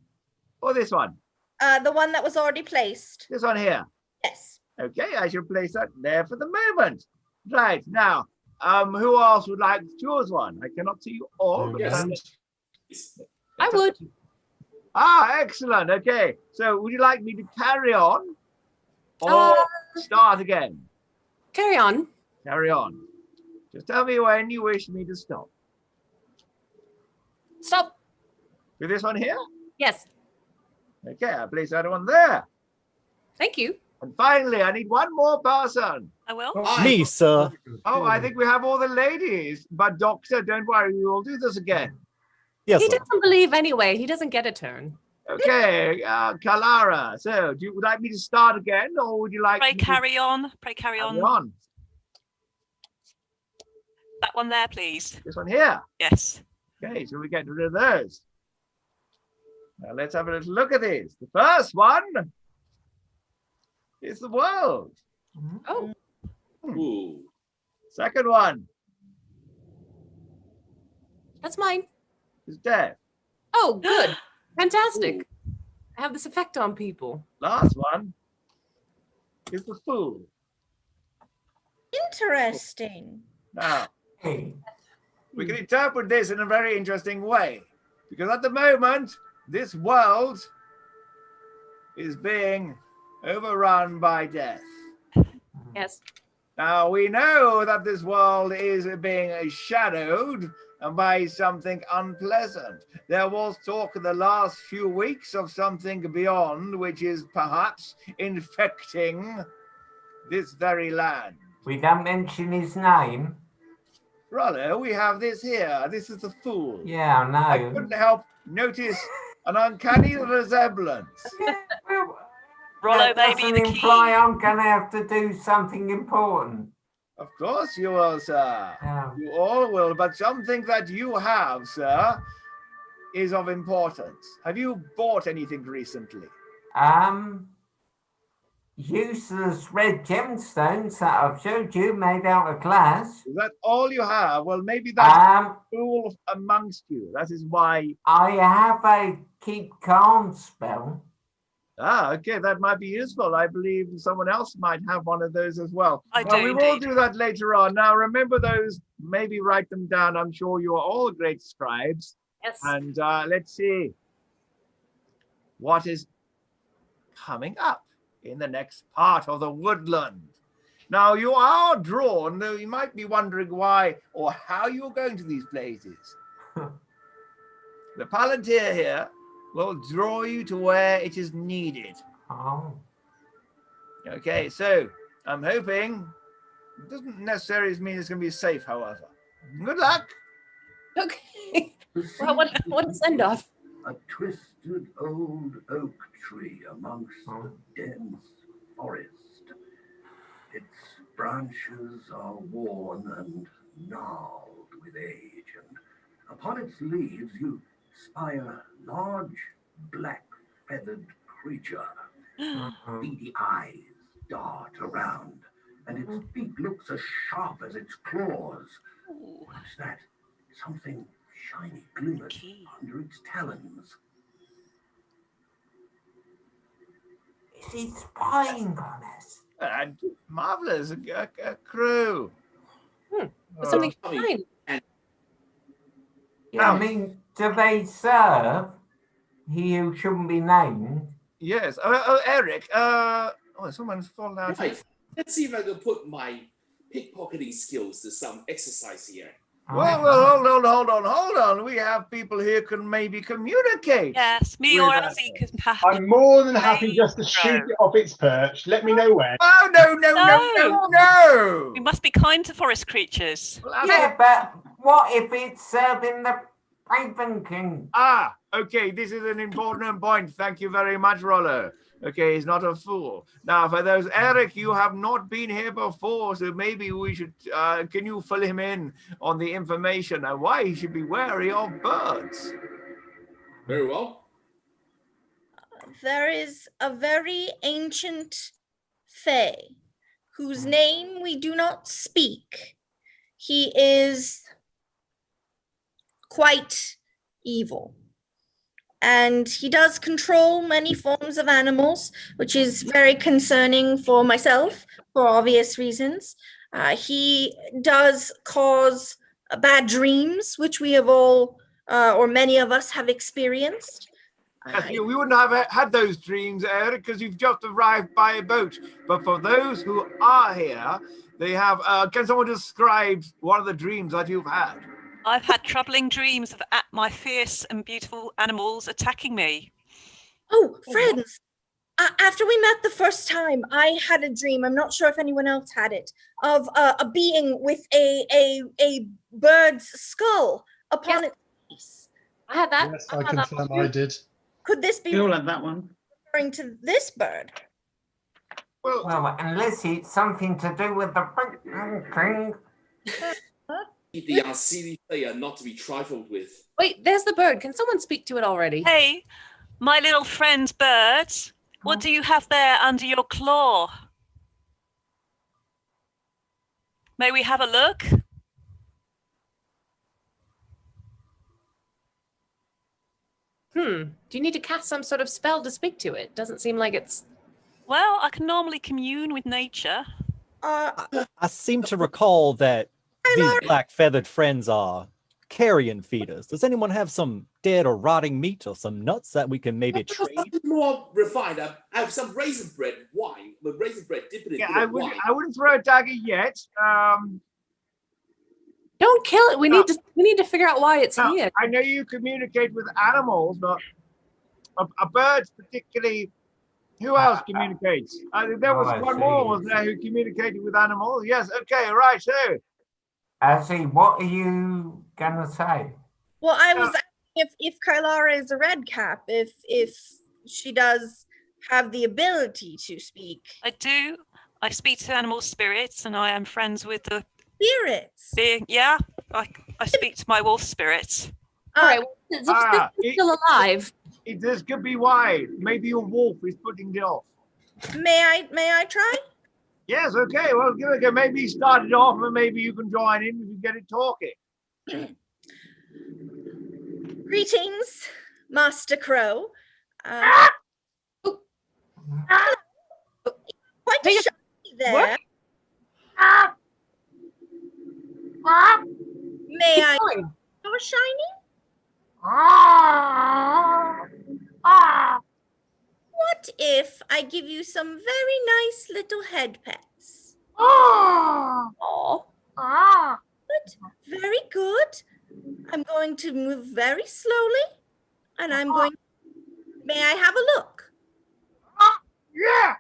Or this one? The one that was already placed. This one here? Yes. Okay, I shall place that there for the moment. Right, now, who else would like to choose one? I cannot see you all. I would. Ah, excellent. Okay, so would you like me to carry on or start again? Carry on. Carry on. Just tell me when you wish me to stop. Stop. With this one here? Yes. Okay, I'll place that one there. Thank you. And finally, I need one more person. I will. Me, sir. Oh, I think we have all the ladies. But Doctor, don't worry, we will do this again. Yes, he sir. doesn't believe anyway. He doesn't get a turn. Okay, Kalara. So, would you like me to start again, or would you like? Pray carry on. Pray carry on. That one there, please. This one here. Yes. Okay, so we get rid of those. Now let's have a little look at these. The first one is the world. Oh. Ooh. Second one That's mine. is death. Oh, good. Fantastic. I have this effect on people. Last one is the fool. Interesting. Now, we can interpret this in a very interesting way, because at the moment, this world is being overrun by death. Yes. Now, we know that this world is being shadowed by something unpleasant. There was talk in the last few weeks of something beyond, which is perhaps infecting this very land. We don't mention his name. Rollo, we have this here. This is the fool. Yeah, I know. I couldn't help notice an uncanny resemblance. Rollo That may be doesn't the imply key. I'm going to have to do something important. Of course you will, sir. Yeah. You all will, but something that you have, sir, is of importance. Have you bought anything recently? Useless red gemstones that I've showed you made out of glass. Is that all you have? Well, maybe that's fool amongst you. That is why. I have a keep calm spell. Ah, okay, that might be useful. I believe someone else might have one of those as well. I Well, do we will indeed. do that later on. Now, remember those, maybe write them down. I'm sure you are all great scribes. Yes. And let's see what is coming up in the next part of the woodland. Now, you are drawn, though you might be wondering why or how you're going to these places. The Palantir here will draw you to where it is needed. Oh. Okay, so I'm hoping it doesn't necessarily mean it's going to be safe, however. Good luck. Okay. Well, what a send off. A twisted old oak tree amongst the dense forest. Its branches are worn and gnarled with age, and upon its leaves you spy a large black feathered creature. Beady eyes dart around, and its beak looks as sharp as its claws. What's that? Something shiny glimmers under its talons. Is he spying on us? And marvelous, a crew. There's something fine. Yeah, I mean, do they serve he who shouldn't be named? Yes. Eric. Someone's fallen out. Right. Let's see if I can put my pickpocketing skills to some exercise here. Well, hold on. We have people here who can maybe communicate. Yes, me or Elsie can perhaps. I'm more than happy just to shoot it off its perch. Let me know when. Oh, no. We must be kind to forest creatures. Yeah, but what if it's serving the Raven King? Ah, okay, this is an important point. Thank you very much, Rollo. Okay, he's not a fool. Now, for those, Eric, you have not been here before, so maybe we should, can you fill him in on the information and why he should be wary of birds? Very well. There is a very ancient fae whose name we do not speak. He is quite evil. And he does control many forms of animals, which is very concerning for myself for obvious reasons. He does cause bad dreams, which we have all, or many of us have experienced. We wouldn't have had those dreams, Eric, because you've just arrived by a boat. But for those who are here, they have, can someone describe one of the dreams that you've had? I've had troubling dreams of my fierce and beautiful animals attacking me. Oh, friends, after we met the first time, I had a dream, I'm not sure if anyone else had it, of a being with a bird's skull upon its face. I had that. Yes, I confirm I did. Could this be We all had that one. referring to this bird? Well, unless it's something to do with the Raven King. The unseelie player not to be trifled with. Wait, there's the bird. Can someone speak to it already? Hey, my little friend bird, what do you have there under your claw? May we have a look? Do you need to cast some sort of spell to speak to it? Doesn't seem like it's... Well, I can normally commune with nature. I seem to recall that these black feathered friends are carrion feeders. Does anyone have some dead or rotting meat or some nuts that we can maybe trade? Something more refined. I have some raisin bread wine. With raisin bread dipped in a Yeah, bit of wine. I wouldn't throw a dagger yet. Don't kill it. We need to figure out why it's here. I know you communicate with animals, but a birds particularly. Who else communicates? There was one more, wasn't there, who communicated with animals? Yes. Okay. Right. So. See, what are you gonna say? Well, I was asking if Kylara is a red cap, if she does have the ability to speak. I do. I speak to animal spirits, and I am friends with the spirits. Yeah, I speak to my wolf spirits. All right, it's still alive. This could be why. Maybe your wolf is putting it off. May I try? Yes, okay. Well, give it a go. Maybe start it off, and maybe you can join in if you get it talking. Greetings, Master Crow. Quite a shiny there. May I know a shiny? What if I give you some very nice little head pets? Good. Very good. I'm going to move very slowly, and I'm going. May I have a look? Yeah.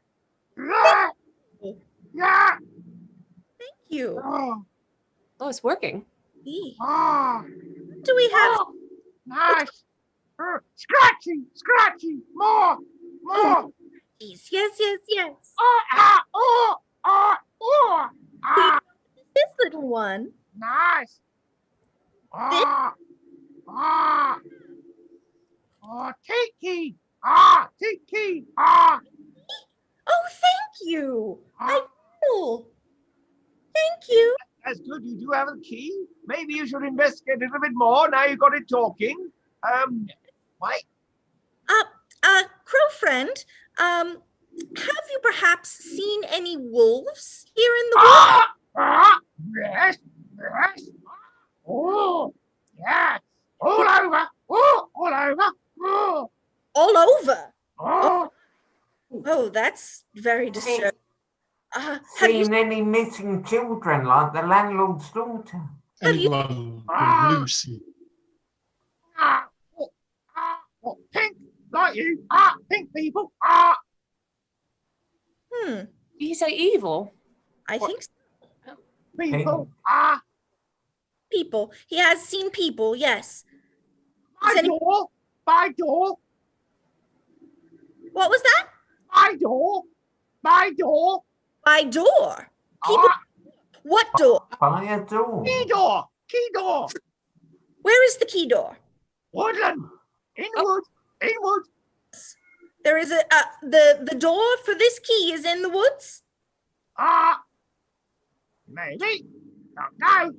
Thank you. Oh, it's working. What do we have? Nice. Scratchy. More. Yes. This little one. Nice. Tiki. Tiki. Oh, thank you. I will. Thank you. That's good. You do have a key. Maybe you should investigate a little bit more. Now you've got it talking. What? Crow friend, have you perhaps seen any wolves here in the woods? Yes. Oh, yes. All over. All over. All over? Oh, that's very disturbing. Seen any missing children like the landlord's daughter? Anyone called Lucy? Pink, like you. Pink people. Did he say evil? I think so. People. People. He has seen people, yes. My door. What was that? My door. My door? People. What door? By a door. Key door. Where is the key door? Woodland. In wood. There is the door for this key is in the woods? Maybe. No.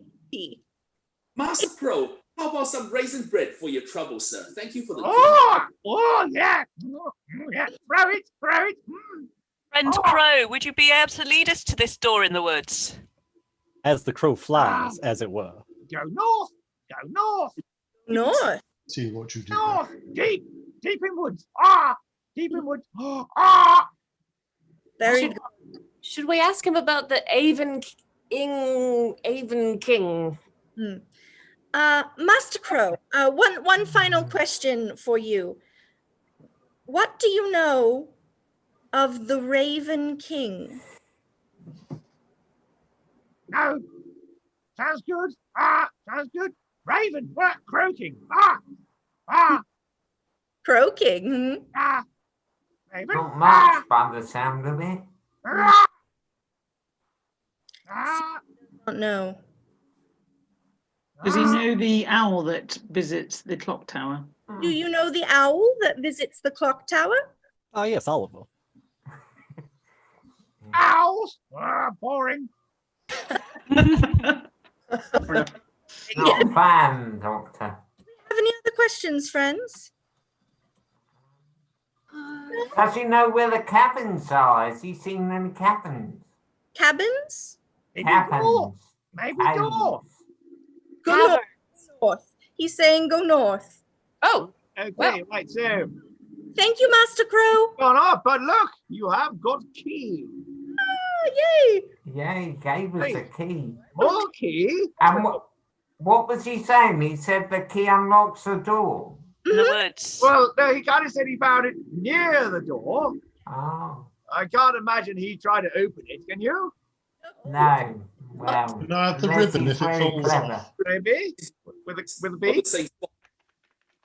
Master Crow, how about some raisin bread for your trouble, sir? Thank you for the Yeah. Throw it. Friend Crow, would you be able to lead us to this door in the woods? As the crow flies, as it were. Go north. North. See what you did. North. Deep in woods. Deep in woods. Very good. Should we ask him about the Avon King? Master Crow, one final question for you. What do you know of the Raven King? No. Sounds good. Sounds good. Raven. Croaking. Croaking? Raven. Not much by the sound of it. I don't know. Does he know the owl that visits the clock tower? Do you know the owl that visits the clock tower? Oh, yes, Oliver. Owls. Boring. Not a fan, Doctor. Have any other questions, friends? Does he know where the cabins are? Has he seen any cabins? Cabins? Cabins. Maybe Caves. door. Good. North. He's saying go north. Oh, Okay, well. right, so Thank you, Master Crow. gone up, but look, you have got key. Oh, yay. Yeah, he gave us a key. More key? And what was he saying? He said the key unlocks the door. In the woods. Well, no, he kind of said he found it near the door. Oh, I can't imagine he tried to open it, can you? no. Well, No, at the unless ribbon he's if it very falls clever. off. Maybe? With a Or the beak? same spot.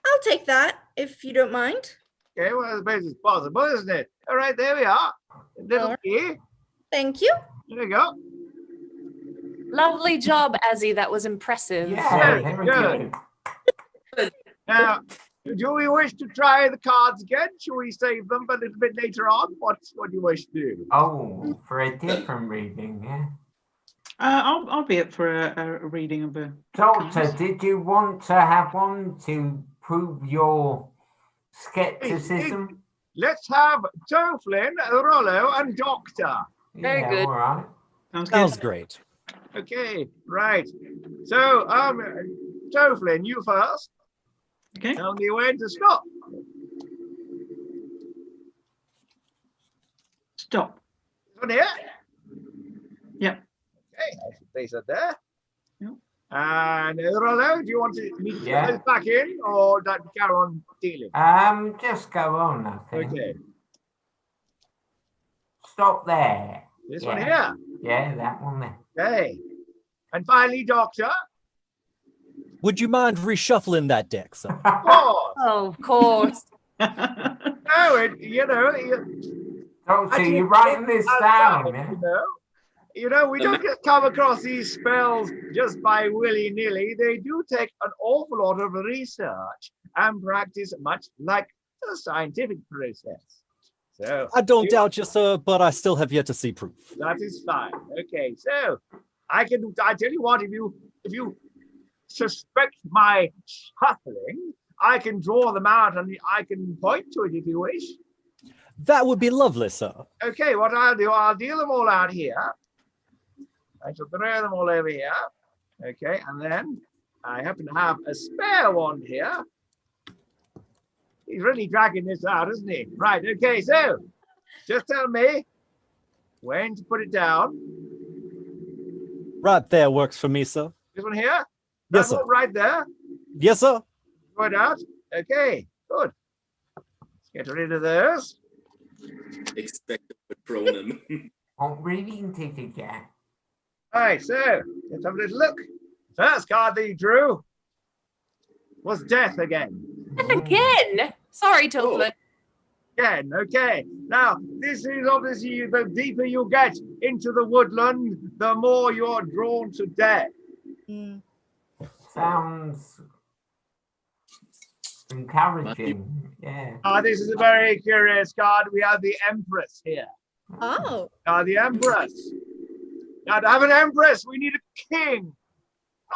I'll take that if you don't mind. Okay, well, I suppose it's possible, isn't it? All right, there we are. A little Alright. key. Thank you. There you go. Lovely job, Azzy. That was impressive. Yeah, Very very good. good. Now, do we wish to try the cards again? Shall we save them for a little bit later on? What do you wish to do? Oh, for a different reading, yeah. I'll be up for a reading of a. Doctor, did you want to have one to prove your skepticism? Let's have Toflin, Rollo, and Doctor. Very Yeah, good. all right. Sounds great. Okay, right. So, Toflin, you first. Okay. Tell me when to stop. Stop. This one here. Yep. Okay, I should place that there. Yep. And Rollo, do you want me to Yeah. put those back in, or that carry on dealing? Just go on, I think. Okay. Stop there. This Yeah. one here. Yeah, that one there. Okay. And finally, Doctor. Would you mind reshuffling that deck, sir? Of course. Oh, of course. No, Doctor, you're writing this down, yeah? We don't just come across these spells just by willy-nilly. They do take an awful lot of research and practice, much like the scientific process. So I don't doubt you, sir, but I still have yet to see proof. that is fine. Okay, so I tell you what, if you suspect my shuffling, I can draw them out and I can point to it if you wish. That would be lovely, sir. Okay, what I'll do, I'll deal them all out here. I shall throw them all over here. Okay, and then I happen to have a spare one here. He's really dragging this out, isn't he? Right, okay, so just tell me when to put it down. Right there works for me, sir. This one here? Yes, That sir. one right there? Yes, sir. Throw it out. Okay, good. Let's get rid of those. Expect a patronum. I'm reading ticket, yeah. Right, so let's have a little look. First card that you drew was death again. Again. Sorry, Toflin. Again, okay. Now, this is obviously the deeper you get into the woodland, the more you're drawn to death. Sounds encouraging, yeah. This is a very curious card. We have the Empress here. Oh. The Empress. Now, to have an Empress, we need a king.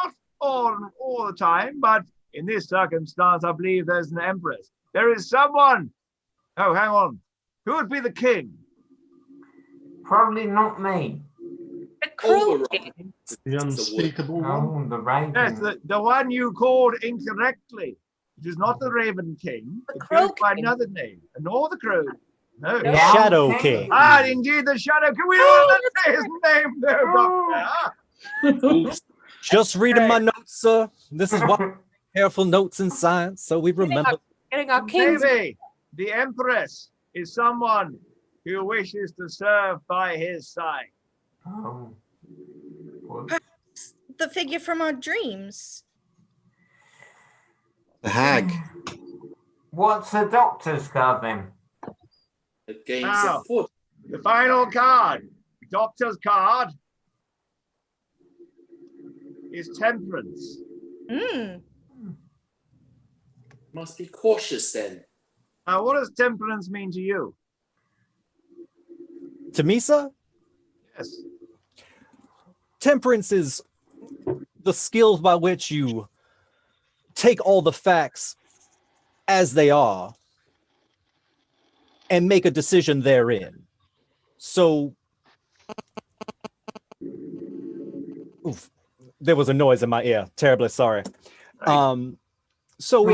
Not all the time, but in this circumstance, I believe there's an Empress. There is someone. Oh, hang on. Who would be the king? Probably not me. The Crow King. The unspeakable one. Oh, the raven. Yes, the one you called incorrectly. It is not the Raven King. The It Crow goes by King. another name. Nor the Crow. No. The Shadow King. Indeed, the Shadow King. We don't want to say his name, no, Doctor. Just reading my notes, sir. This is why careful notes in science, so we remember. Getting our kings. Maybe the Empress is someone who wishes to serve by his side. Oh. The figure from our dreams. The hag. What's the doctor's card then? Against Now, a foot. the final card, Doctor's card, is Temperance. Must be cautious then. Now, what does Temperance mean to you? To me, sir, Yes. temperance is the skill by which you take all the facts as they are and make a decision therein. So, oof, there was a noise in my ear. Terribly sorry. Right. So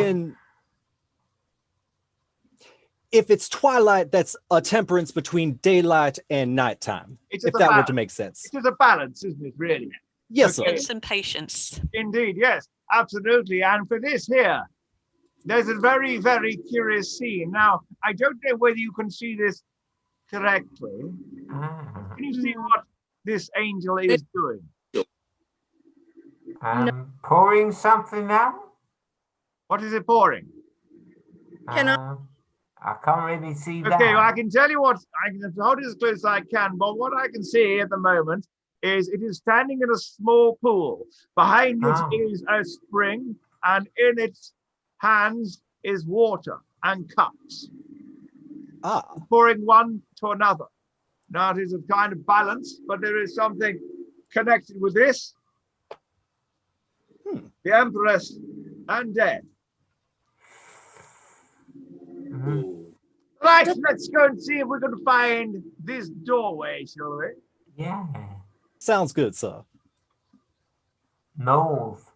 if it's twilight, that's a temperance between daylight and nighttime. If that were to make sense. It is a balance, isn't it, really? Yes, sir. And some patience. Indeed, yes, absolutely. And for this here, there's a very, very curious scene. Now, I don't know whether you can see this correctly. Can you see what this angel is doing? Pouring something out? What is it pouring? I can't really see that. Okay, well, I can tell you what, I can hold it as close as I can, but what I can see at the moment is it is standing in a small pool. Behind it is a spring, and in its hands is water and cups. Pouring one to another. Now, it is a kind of balance, but there is something connected with this. The Empress and death. Right, let's go and see if we can find this doorway, shall we? Yeah. Sounds good, sir. North.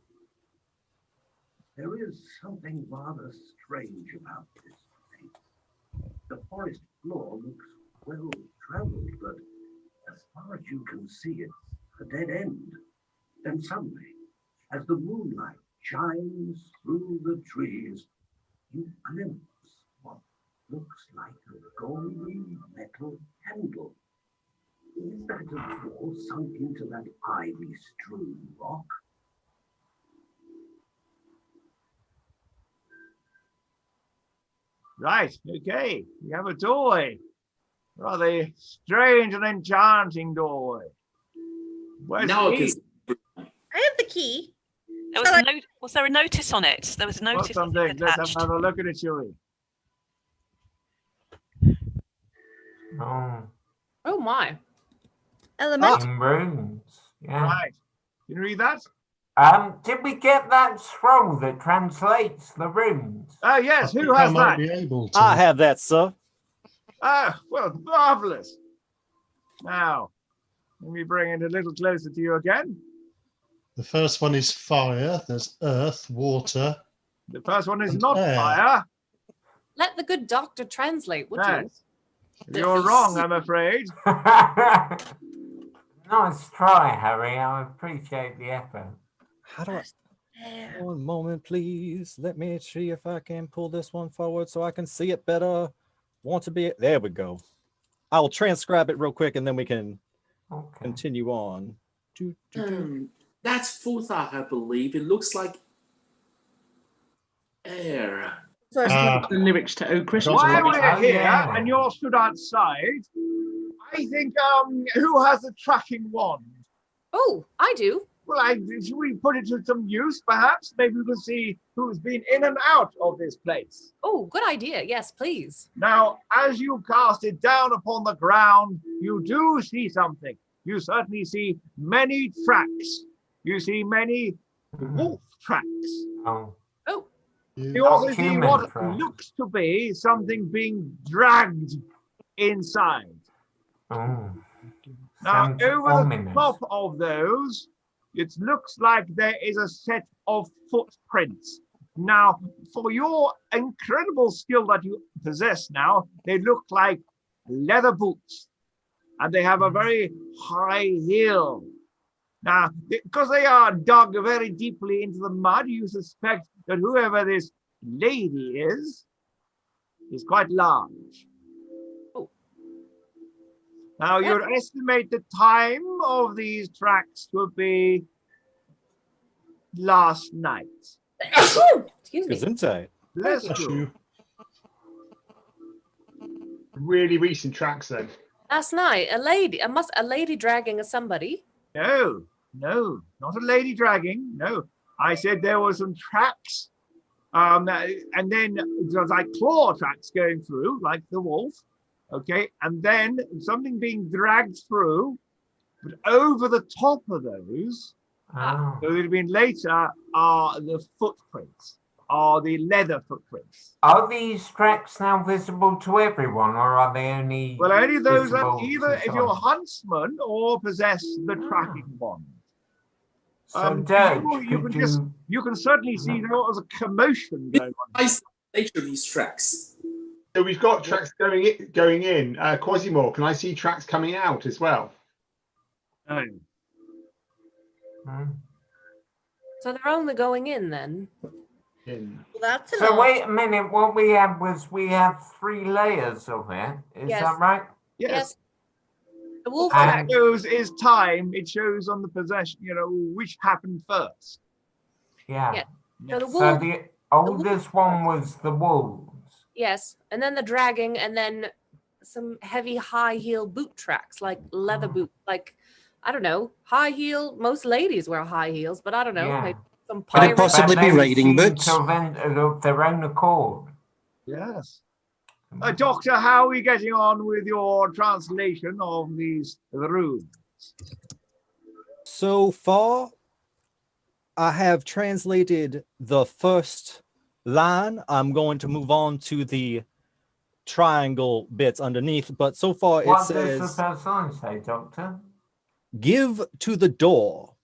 There is something rather strange about this place. The forest floor looks well traveled, but as far as you can see, it's a dead end. Then suddenly, as the moonlight shines through the trees, you glimpse what looks like a golden metal handle. Is that a door sunk into that ivy-strewn rock? Right, okay, we have a doorway. Rather strange and enchanting doorway. Where's Now the key? I have the key. There was a note. Was there a notice on it? There was a notice Something. Let's attached. have a look at it, shall we? Oh my. Elemental. Rooms. Yeah. Right. Can you read that? Did we get that scroll that translates the runes? Oh, yes. Who I has might that? be able to. I have that, sir. Ah, well, marvelous. Now, let me bring it a little closer to you again. The first one is fire. There's earth, water. The first one is and not air. fire. Let the good doctor translate, would you? Yes. You're wrong, I'm afraid. Nice try, Harry. I appreciate the effort. How do I? One moment, please. Let me see if I can pull this one forward so I can see it better. Want to be there? We go. I'll transcribe it real quick and then we can continue on. That's Futhar, I believe. It looks like air. The lyrics to Oh Christmas. While we're here and you're stood outside, I think, who has a tracking wand? Oh, I do. Well, should we put it to some use, perhaps? Maybe we can see who's been in and out of this place. Oh, good idea. Yes, please. Now, as you cast it down upon the ground, you do see something. You certainly see many tracks. You see many wolf tracks. You also see what looks to be something being dragged inside. Now, over the top of those, it looks like there is a set of footprints. Now, for your incredible skill that you possess now, they look like leather boots. And they have a very high heel. Now, because they are dug very deeply into the mud, you suspect that whoever this lady is quite large. Now, you'd estimate the time of these tracks to be last night. Excuse me. Gesundheit. Bless you. Really recent tracks then. Last night, a lady dragging somebody. No, not a lady dragging. No, I said there were some tracks, and then there was like claw tracks going through, like the wolf. Okay, and then something being dragged through, but over the top of those, so it had been later, are the footprints, are the leather footprints. Are these tracks now visible to everyone, or are they only? Well, only those that visible either to if you're a some? huntsman or possess the tracking wand. So, Dirk, you can certainly see there was a commotion going on. Nature these tracks. So we've got tracks going in. Quasimodo, can I see tracks coming out as well? Oh. So they're only going in then? In. Well, that's so wait a minute. What we had was we have 3 layers of it. Is Yes. that right? Yes. The wolf All track. it shows is time. It shows on the possession, which happened first. Yeah. So the So wolf. the oldest one was the wolves. Yes, and then the dragging, and then some heavy high heel boot tracks, like leather boot, like I don't know, high heel. Most ladies wear high heels, but I don't know. Yeah. Maybe some Could it pirate. possibly be raiding boots? To have entered of their own accord. Yes. Doctor, how are we getting on with your translation of these runes? So far, I have translated the first line. I'm going to move on to the triangle bits underneath, but so far What it says, does the first line say, Doctor? give to the door.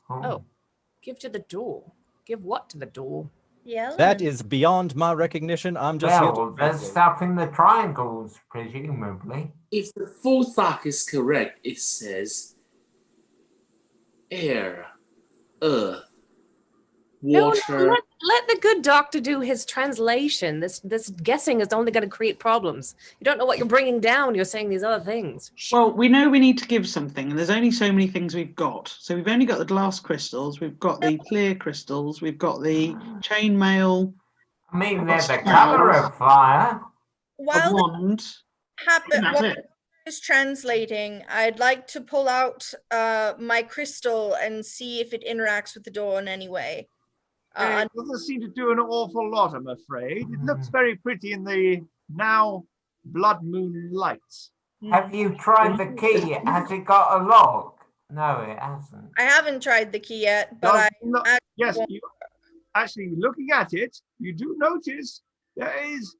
Oh, give to the door. Give what to the door? Yeah. That is beyond my recognition. I'm just here Well, to there's translate. stuff in the triangles, presumably. If the fourth arc is correct, it says air, earth, water. No, let the good doctor do his translation. This guessing is only going to create problems. You don't know what you're bringing down. You're saying these other things. Well, we know we need to give something, and there's only so many things we've got. So we've only got the glass crystals, we've got the clear crystals, we've got the chainmail. I mean, they're the colour of fire. While wand. while is translating, I'd like to pull out my crystal and see if it interacts with the door in any way. It doesn't seem to do an awful lot, I'm afraid. It looks very pretty in the now blood moon lights. Have you tried the key? Has it got a lock? No, it hasn't. I haven't tried the key yet, but Yes, you actually looking at it, you do notice there is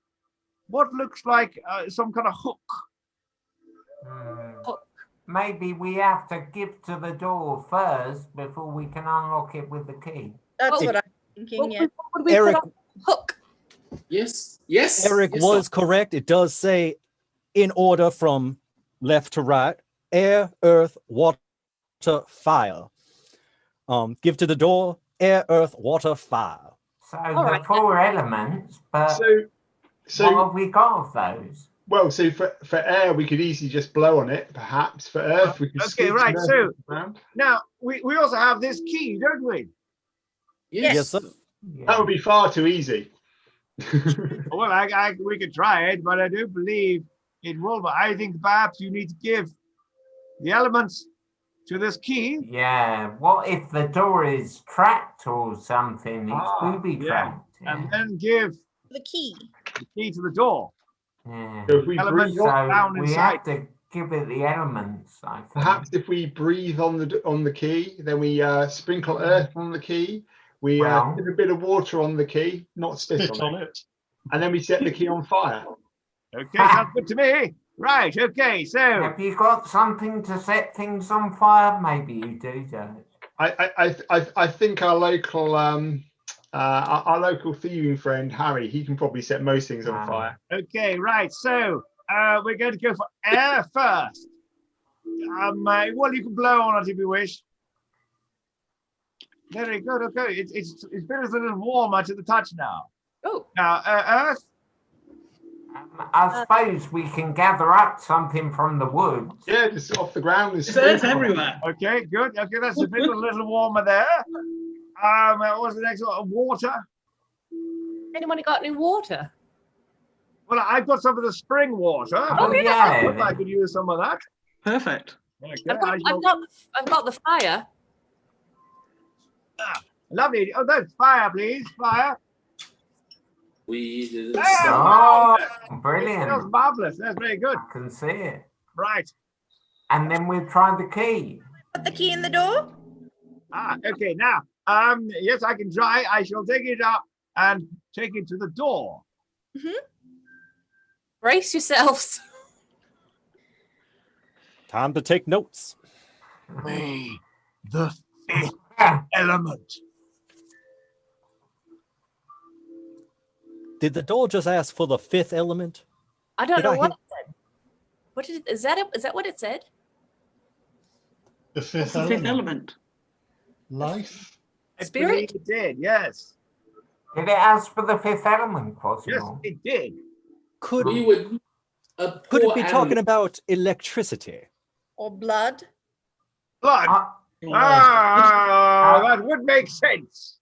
what looks like some kind of hook. Maybe we have to give to the door first before we can unlock it with the key. That's what I'm thinking. Yeah. Eric, hook. Yes. Eric yes, was correct. It does say in order from left to right: air, earth, water, fire. Give to the door: air, earth, water, fire. So the 4 elements, but So what have we got of those? Well, so for air, we could easily just blow on it, perhaps. For earth, we could Okay, right. So now we also have this key, don't we? Yes, sir. That would be far too easy. Well, we could try it, but I don't believe it will. But I think perhaps you need to give the elements to this key. Yeah. What if the door is trapped or something? It's booby trapped. And then give the key to the door. Yeah. So if we Elements breathe down we inside. have to give it the elements, I think. Perhaps if we breathe on the key, then we sprinkle earth on the key. We put a bit of water on the key, not spit on it, and then we set the key on fire. Okay, sounds good to me. Right. Okay. So have you got something to set things on fire? Maybe you do, Joe. I think our local thieving friend Harry, he can probably set most things on fire. Okay. Right. So we're going to go for air first. Well, you can blow on it if you wish. Very good. Okay, it's been a little warmer to the touch now. Oh. Now, earth. I suppose we can gather up something from the woods. Yeah, just off the ground. There's earth everywhere. Okay, good. Okay, that's a bit a little warmer there. What was the next one? Water. Anyone got any water? Well, I've got some of the spring water. Oh, yeah. I could use some of that. Perfect. Okay, I've got the fire. Lovely. Oh, that's fire, please. Fire. We did Brilliant. That's marvelous. That's very good. I can see it. Right. And then we'll try the key. Put the key in the door. Okay. Now, yes, I can try. I shall take it up and take it to the door. Brace yourselves. Time to take notes. May the fifth element. Did the door just ask for the fifth element? I don't Did know I what hear- it said. What did is that? Is that what it said? The What's fifth the element. fifth element? Life. I Spirit? believe it did, yes. Did it ask for the fifth element, Yes, possible? it did. Could We would a could it poor be animal. talking about electricity? Or blood? Blood. Uh, That would make sense.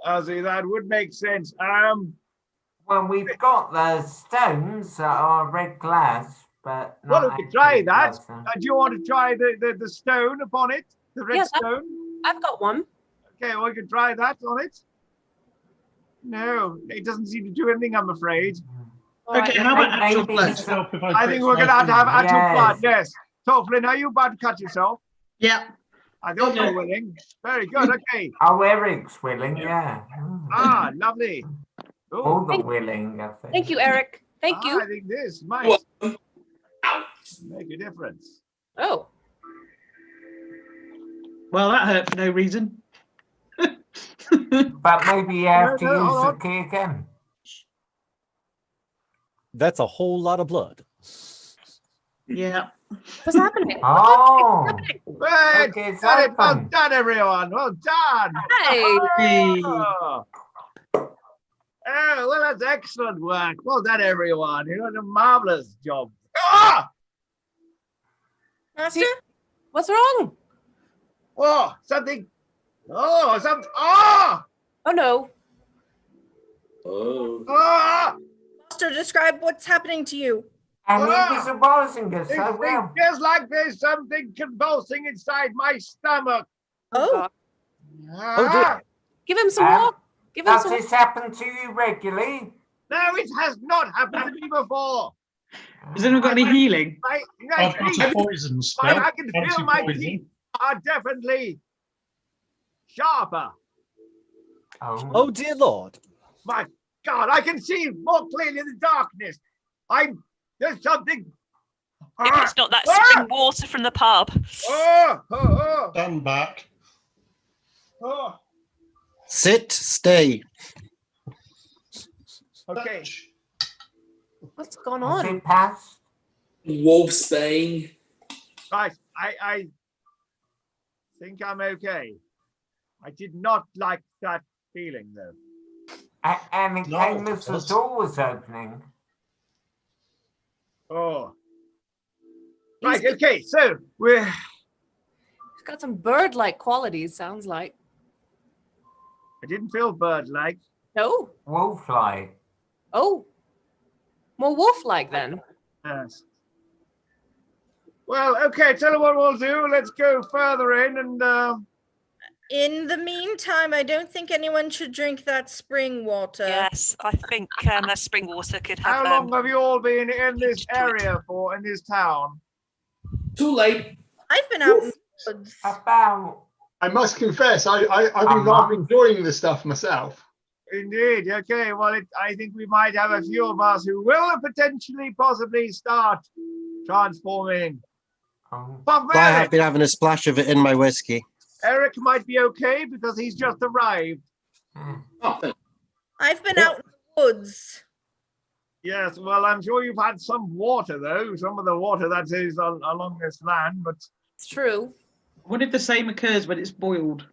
Ozzy, that would make sense. Well, we've got the stones that are red glass, but Well, not we could try actually that. glass, huh? Do you want to try the stone upon it? The red Yes, stone? I've got one. Okay, well, we could try that on it. No, it doesn't seem to do anything, I'm afraid. All right, Okay, then. how about actual Maybe blood? some- Help if I pricks think we're going my to have finger. actual blood, Yes. yes. Toflin, are you about to cut yourself? Yeah. I think Okay. you're willing. Very good, okay. Oh, Eric's willing, yeah. Ah, lovely. Ooh. All the willing, I think. Thank you, Eric. Thank you. I think this might Well, ow. make a difference. Oh, Well, that hurt for no reason. But maybe you have to No, use hold the on. key again. That's a whole lot of blood. Yeah. what's happening? Oh, What's happening? Great. okay, it's Got it. Well open. done, everyone. Well done. Hey, Hey. Oh, well, that's excellent work. Well done, everyone. You did a marvelous job. Ah! Master? what's wrong? Oh, something. Oh, something. Ah! Oh no. Oh. Ah! Master, describe what's happening to you. And he Ah! was advising us It so well. feels like there's something convulsing inside my stomach. Oh, God. Oh, dear. Ah! Give him some Um, water. Give him Does some. this happen to you regularly? No, it has not happened to me before. Has anyone got any healing? I've got a poison spell. I can feel my Anti-poison. teeth are definitely sharper. Oh dear Lord. My God, I can see more clearly in the darkness. There's something. If it's not that spring water from the pub. Stand back. Sit, stay. Okay. What's going Has on? it passed? Wolfsbane. Right, I think I'm okay. I did not like that feeling though. And it No, came as the that's- door was opening. Oh. Right, okay, so we're It's got some bird-like qualities. Sounds like. I didn't feel bird-like. No. Wolf-like. Oh. More wolf-like then. Yes. Well, okay, tell you what we'll do. Let's go further in and in the meantime, I don't think anyone should drink that spring water. Yes, I think that spring water could have. how long have you all been in this area for, in this town? Too late. I've been out in the woods. About I must confess, I've been rather enjoying the stuff myself. Indeed. Okay. Well, I think we might have a few of us who will potentially, possibly start transforming. But I have been having a splash of it in my whiskey. Eric might be okay because he's just arrived. Oh, thank I've been out in the woods. Yes. Well, I'm sure you've had some water though. Some of the water that is along this land, but It's true. What if the same occurs when it's boiled?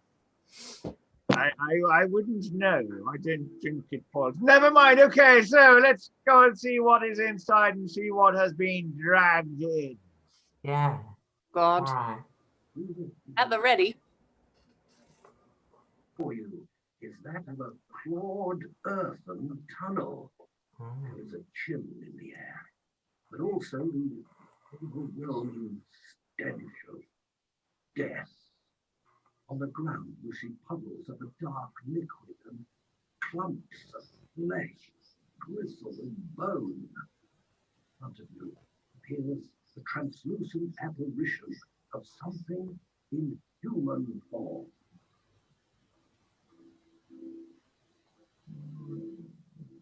I wouldn't know. I didn't drink it for. Never mind. Okay, so let's go and see what is inside and see what has been dragged in. yeah. God. All right. At the ready. For you is that of a clawed earthen tunnel. There is a chill in the air, but also the overwhelming stench of death. On the ground you see puddles of a dark liquid and clumps of flesh, gristle and bone. In front of you appears the translucent apparition of something in human form.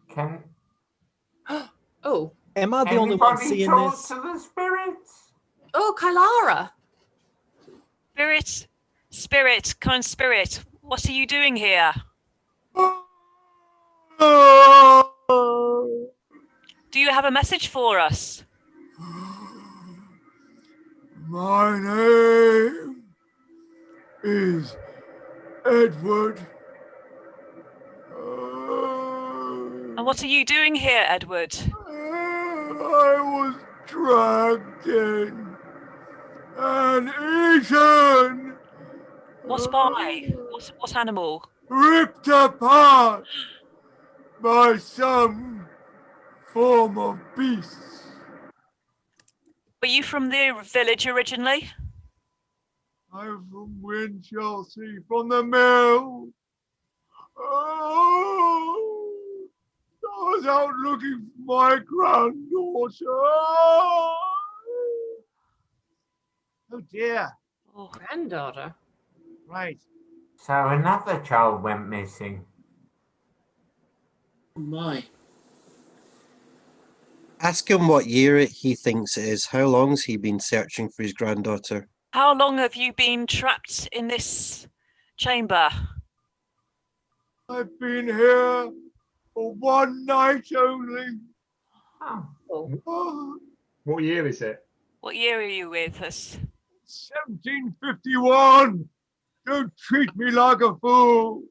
Can Oh. Am I the only one anybody seeing talk this? to the spirits? Oh, Kylara. Spirit, kind spirit, what are you doing here? Do you have a message for us? My name is Edward. And what are you doing here, Edward? I was dragged in and eaten. What by? What animal? Ripped apart by some form of beast. Were you from the village originally? I'm from Winchelsea, from the mill. Oh, I was out looking for my granddaughter. Oh dear. Oh, granddaughter. Right. So another child went missing. Oh my. Ask him what year he thinks it is. How long's he been searching for his granddaughter? How long have you been trapped in this chamber? I've been here for one night only. Oh. What year is it? What year are you with us? 1751. Don't treat me like a fool.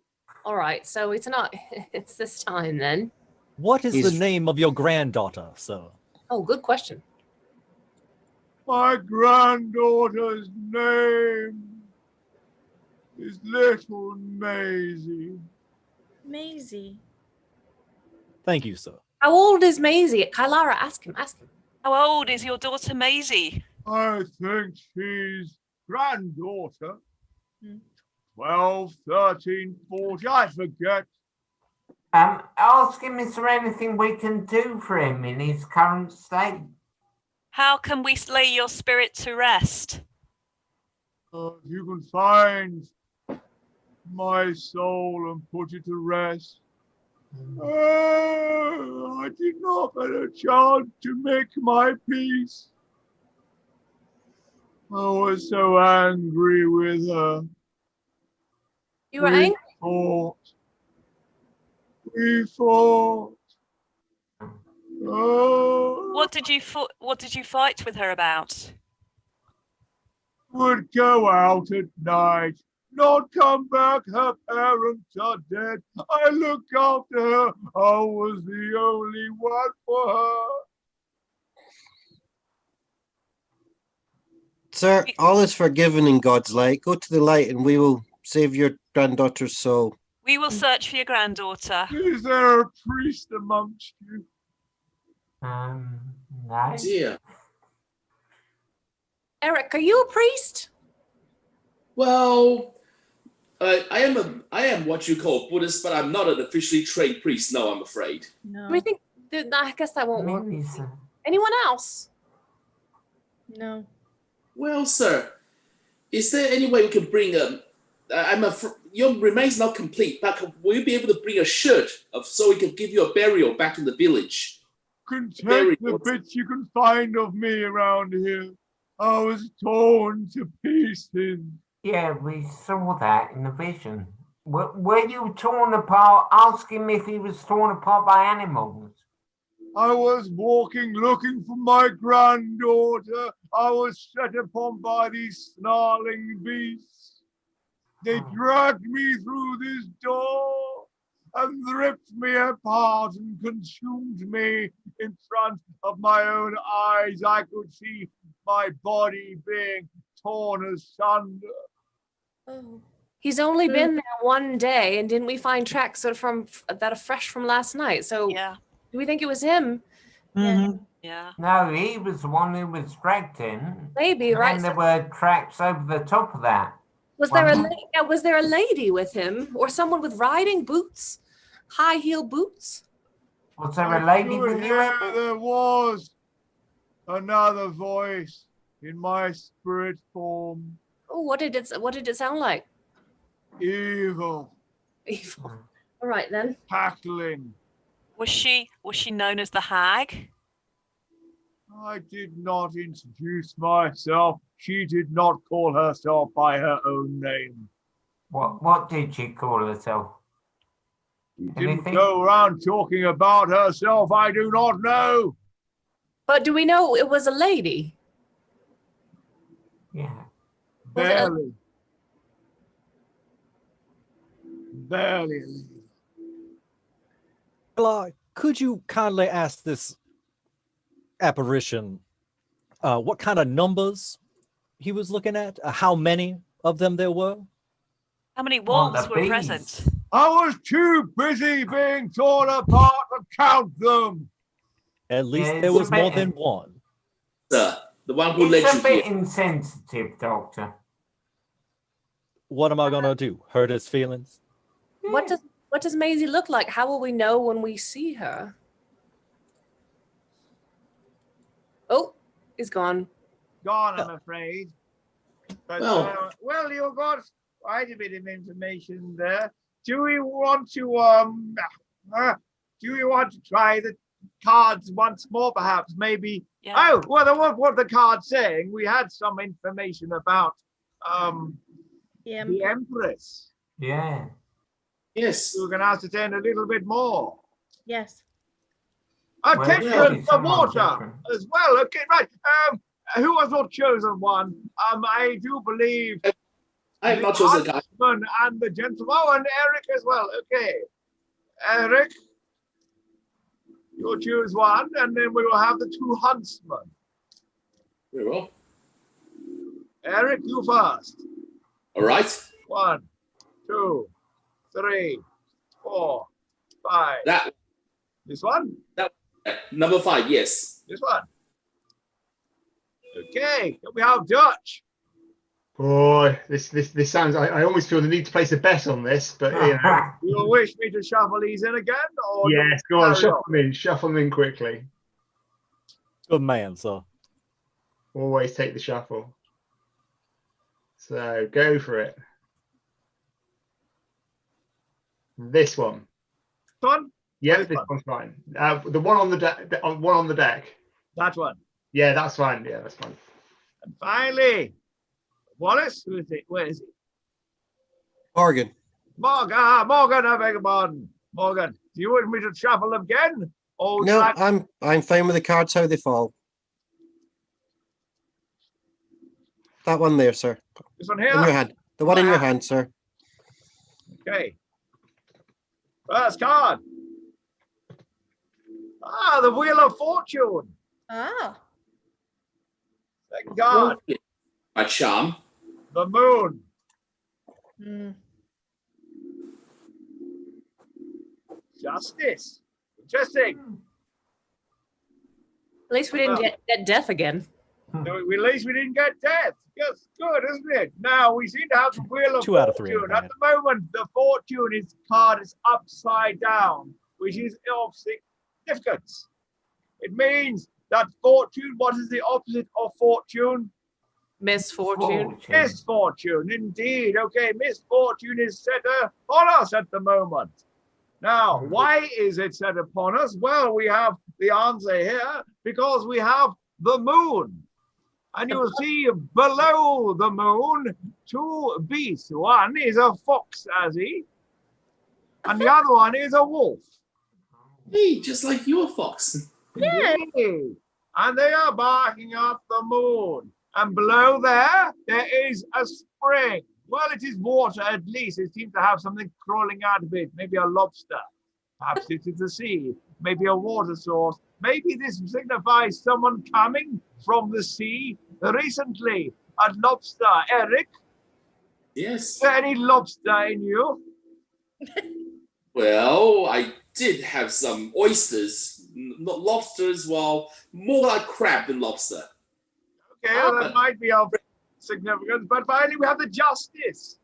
All right, so it's not, it's this time then. What is the name of your granddaughter, sir? Oh, good question. My granddaughter's name is Little Maisie. Maisie. Thank you, sir. How old is Maisie? Kylara, ask him. How old is your daughter Maisie? I think she's granddaughter. 12, 13, 40, I forget. Ask him, is there anything we can do for him in his current state? How can we lay your spirit to rest? If you can find my soul and put it to rest. I did not get a chance to make my peace. I was so angry with her. You were angry? We fought. Oh. What did you fight with her about? Would go out at night, not come back, her parents are dead. I look after her, I was the only one for her. Sir, all is forgiven in God's light. Go to the light and we will save your granddaughter's soul. We will search for your granddaughter. Is there a priest amongst you? No. Dear. Eric, are you a priest? Well, I am what you call Buddhist, but I'm not an officially trained priest. No, I'm afraid. No. I think I guess that won't work. Anyone else? No. Well, sir, is there any way we can bring your remains not complete, but will you be able to bring a shirt so we can give you a burial back in the village? Can take the bits you can find of me around here. I was torn to pieces. Yeah, we saw that in the vision. Were you torn apart? Ask him if he was torn apart by animals. I was walking, looking for my granddaughter. I was set upon by these snarling beasts. They dragged me through this door and ripped me apart and consumed me in front of my own eyes. I could see my body being torn asunder. Oh. He's only been there one day, and didn't we find tracks that are fresh from last night? So yeah. Do we think it was him? Yeah. No, he was the one who was dragged in. Maybe, right? And there were tracks over the top of that. Was there a lady with him, or someone with riding boots, high heel boots? Was there a lady with you? Yeah, there was another voice in my spirit form. Oh, what did it sound like? Evil. Evil. All right then. Cackling. Was she known as the Hag? I did not introduce myself. She did not call herself by her own name. What did she call herself? She didn't go around talking about herself. I do not know. But do we know it was a lady? Yeah. Barely. Barely. Well, could you kindly ask this apparition what kind of numbers he was looking at? How many of them there were? How many wolves were present? I was too busy being torn apart to count them. At least there was more than one. Sir, the one who led It's you a bit here. insensitive, Doctor. What am I gonna do? Hurt his feelings? What does Maisie look like? How will we know when we see her? Oh, he's gone. Gone, I'm afraid. But, well, you got quite a bit of information there. Do we want to try the cards once more, perhaps? Maybe. Yeah. Oh, well, what the card's saying, we had some information about the Empress. Yeah. Yes. We're going to ascertain a little bit more. Yes. Attention for water as well. Okay, right. Who was not chosen one? I do believe I have not chosen a guy. And the gentleman. Oh, and Eric as well. Okay. Eric, you'll choose one, and then we will have the two huntsmen. Very well. Eric, you first. All right. 1, 2, 3, 4, 5. That. This one? That. Number 5, yes. This one. Okay, we have Dutch. Boy, this sounds. I almost feel the need to place a bet on this, but you know. You wish me to shuffle these in again, or yes, go on, shuffle them in quickly. Good man, sir. Always take the shuffle. So go for it. This one. One? Yeah, this one's fine. The one on the deck. One on the deck. That one. Yeah, that's fine. Yeah, that's fine. And finally, Wallace. Who is it? Where is it? Morgan. Morgan. Morgan. I beg your pardon. Morgan. Do you want me to shuffle them again? Or No, I'm fine with the cards how they fall. That one there, sir. This one here? In your hand. The one in your hand, sir. Okay. First card. The Wheel of Fortune. Ah. Second card. My charm. The Moon. Justice. Interesting. At least we didn't get death again. No, at least we didn't get death. Yes, good, isn't it? Now we seem to have the Wheel of 2 out of 3. Fortune. At the moment, the Fortune card is upside down, which is of significance. It means that fortune, what is the opposite of fortune? Misfortune. Misfortune, indeed. Okay, misfortune is set upon us at the moment. Now, why is it set upon us? Well, we have the answer here because we have the moon. And you'll see below the moon 2 beasts. One is a fox, and the other one is a wolf. Hey, just like your fox. Yeah. And they are barking up the moon. And below there is a spring. Well, it is water at least. It seems to have something crawling out of it. Maybe a lobster. Perhaps it is the sea. Maybe a water source. Maybe this signifies someone coming from the sea recently. A lobster. Eric? Yes. Is there any lobster in you? Well, I did have some oysters. Not lobsters, well, more like crab than lobster. Okay, that might be of significance. But finally, we have the justice.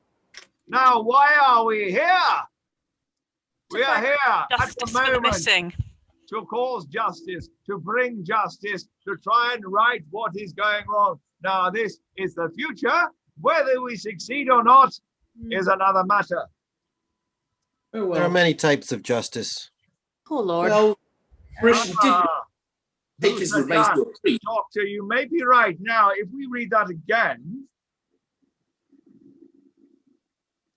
Now, why are we here? We are here at the moment to cause justice, to bring justice, to try and right what is going wrong. Now, this is the future. Whether we succeed or not is another matter. There are many types of justice. Oh, Lord. Well, take his remains to a tree. Doctor, you may be right. Now, if we read that again,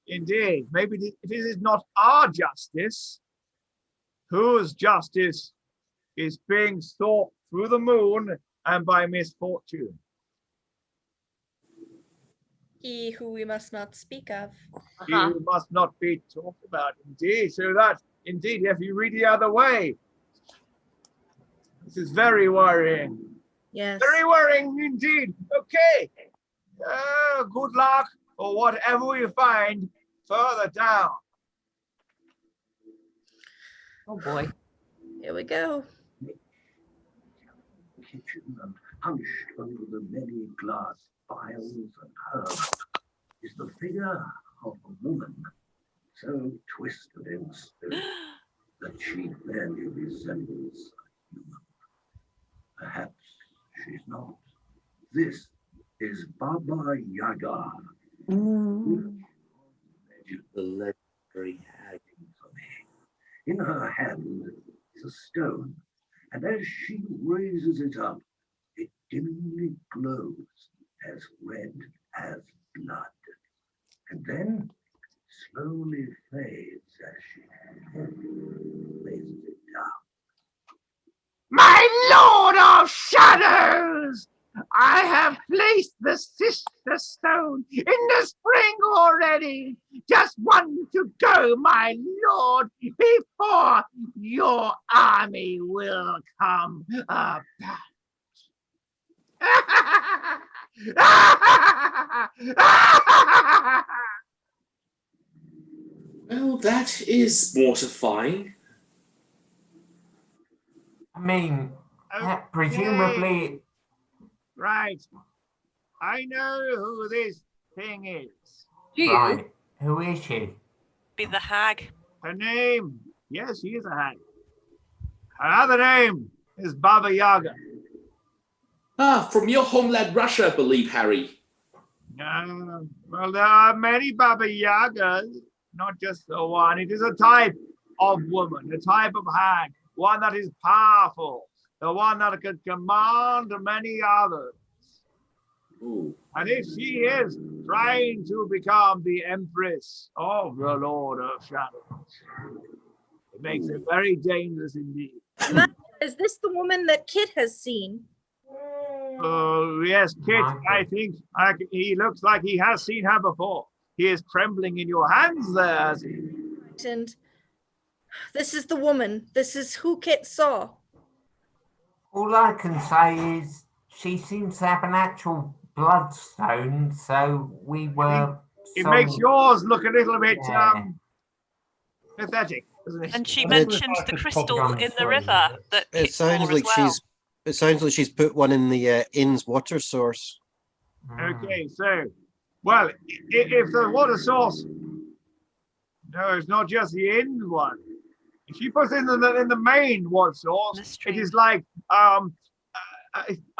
indeed, maybe this is not our justice. Whose justice is being sought through the moon and by misfortune? He who we must not speak of. He who must not be talked about, indeed. So that, indeed, if you read the other way, this is very worrying. Yes. Very worrying indeed. Okay. Good luck or whatever you find further down. Oh boy. Here we go. Kitchen and hunched over the many glass vials and herbs is the figure of a woman so twisted in spirit that she barely resembles a human. Perhaps she's not. This is Baba Yaga. The legendary hag. In her hand is a stone, and as she raises it up, it dimly glows as red as blood, and then slowly fades as she lays it down. My Lord of Shadows! I have placed the sister stone in the spring already. Just one to go, my lord, before your army will come about. Well, that is mortifying. I mean, Okay. presumably, Right. I know who this thing is. Do you? right, who is she? Be the hag. Her name, yes, she is a hag. Her other name is Baba Yaga. Ah, from your homeland, Russia, I believe, Harry. Well, there are many Baba Yagas, not just the one. It is a type of woman, a type of hag, one that is powerful, the one that can command many others. Ooh. And if she is trying to become the Empress of the Lord of Shadows, it makes it very dangerous indeed. Is this the woman that Kit has seen? Yes, Kit, I think he looks like he has seen her before. He is trembling in your hands there, as he... And this is the woman. This is who Kit saw. All I can say is she seems to have an actual bloodstone, so we were... It makes yours look a little bit pathetic, doesn't it? And she mentioned the crystal in the river that It Kit saw sounds as like well. it sounds like she's put one in the inn's water source. Okay, so, well, if the water source, no, it's not just the end one. If she puts in the main water source, it is like a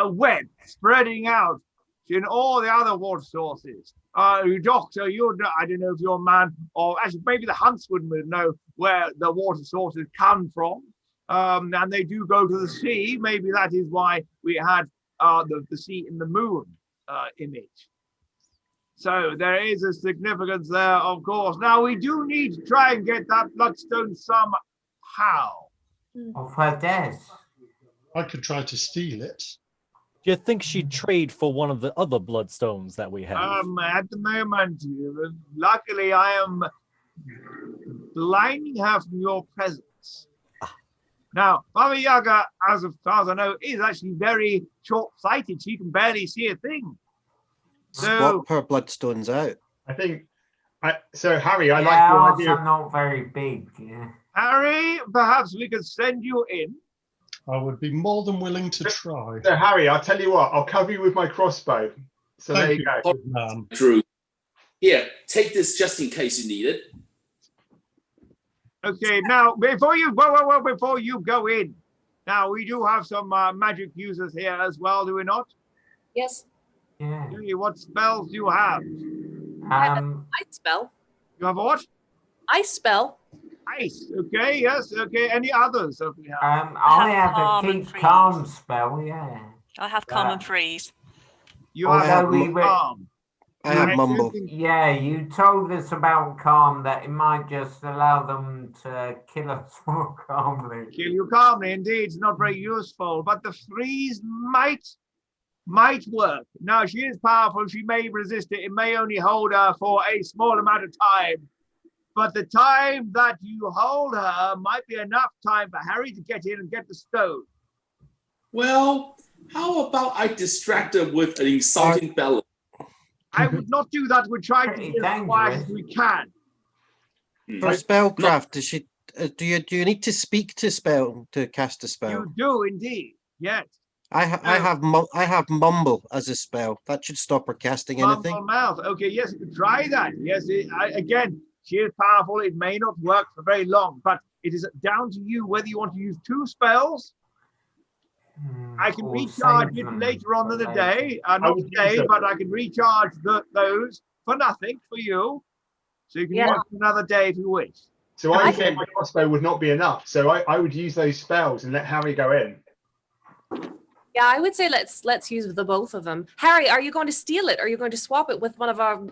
web spreading out in all the other water sources. Doctor, I don't know if you're a man, or actually maybe the huntsman would know where the water sources come from. And they do go to the sea. Maybe that is why we had the sea in the moon image. So there is a significance there, of course. Now we do need to try and get that bloodstone somehow. Of her death. I could try to steal it. Do you think she'd trade for one of the other bloodstones that we have? At the moment, luckily I am blinding her from your presence. Now, Baba Yaga, as far as I know, is actually very short-sighted. She can barely see a thing. So, Swap her bloodstones out. I think. So Harry, I Yeah, like your ours idea. are not very big. Yeah. Harry, perhaps we could send you in. I would be more than willing to try. So Harry, I'll tell you what. I'll cover you with my crossbow. So there you go. Drew, here, take this just in case you need it. Okay, now before you go in, now we do have some magic users here as well, do we not? Yes. Yeah. Okay, what spells do you have? Ice spell. You have what? Ice spell. Ice. Okay. Yes. Okay. Any others? That we have? I have calm a and keep freeze. calm spell, yeah. I have calm and freeze. You I have have calm. I have I mumble. think- Yeah, you told us about calm, that it might just allow them to kill us more calmly. Kill you calmly. Indeed, it's not very useful, but the freeze might work. Now, she is powerful. She may resist it. It may only hold her for a small amount of time. But the time that you hold her might be enough time for Harry to get in and get the stone. Well, how about I distract her with an insulting bellow? I would not do that. We're trying to be as quiet as we can. For spellcraft, does she? Do you need to speak to cast a spell? You do indeed. Yes. I have mumble as a spell. That should stop her casting anything. Mumble mouth. Okay. Yes, you could try that. Yes. Again, she is powerful. It may not work for very long, but it is down to you whether you want to use 2 spells. I can recharge it later on in the day. Not today, but I can recharge those for nothing for you. So you can use another day if you wish. So I think my crossbow would not be enough. So I would use those spells and let Harry go in. Yeah, I would say let's use the both of them. Harry, are you going to steal it? Or are you going to swap it with one of our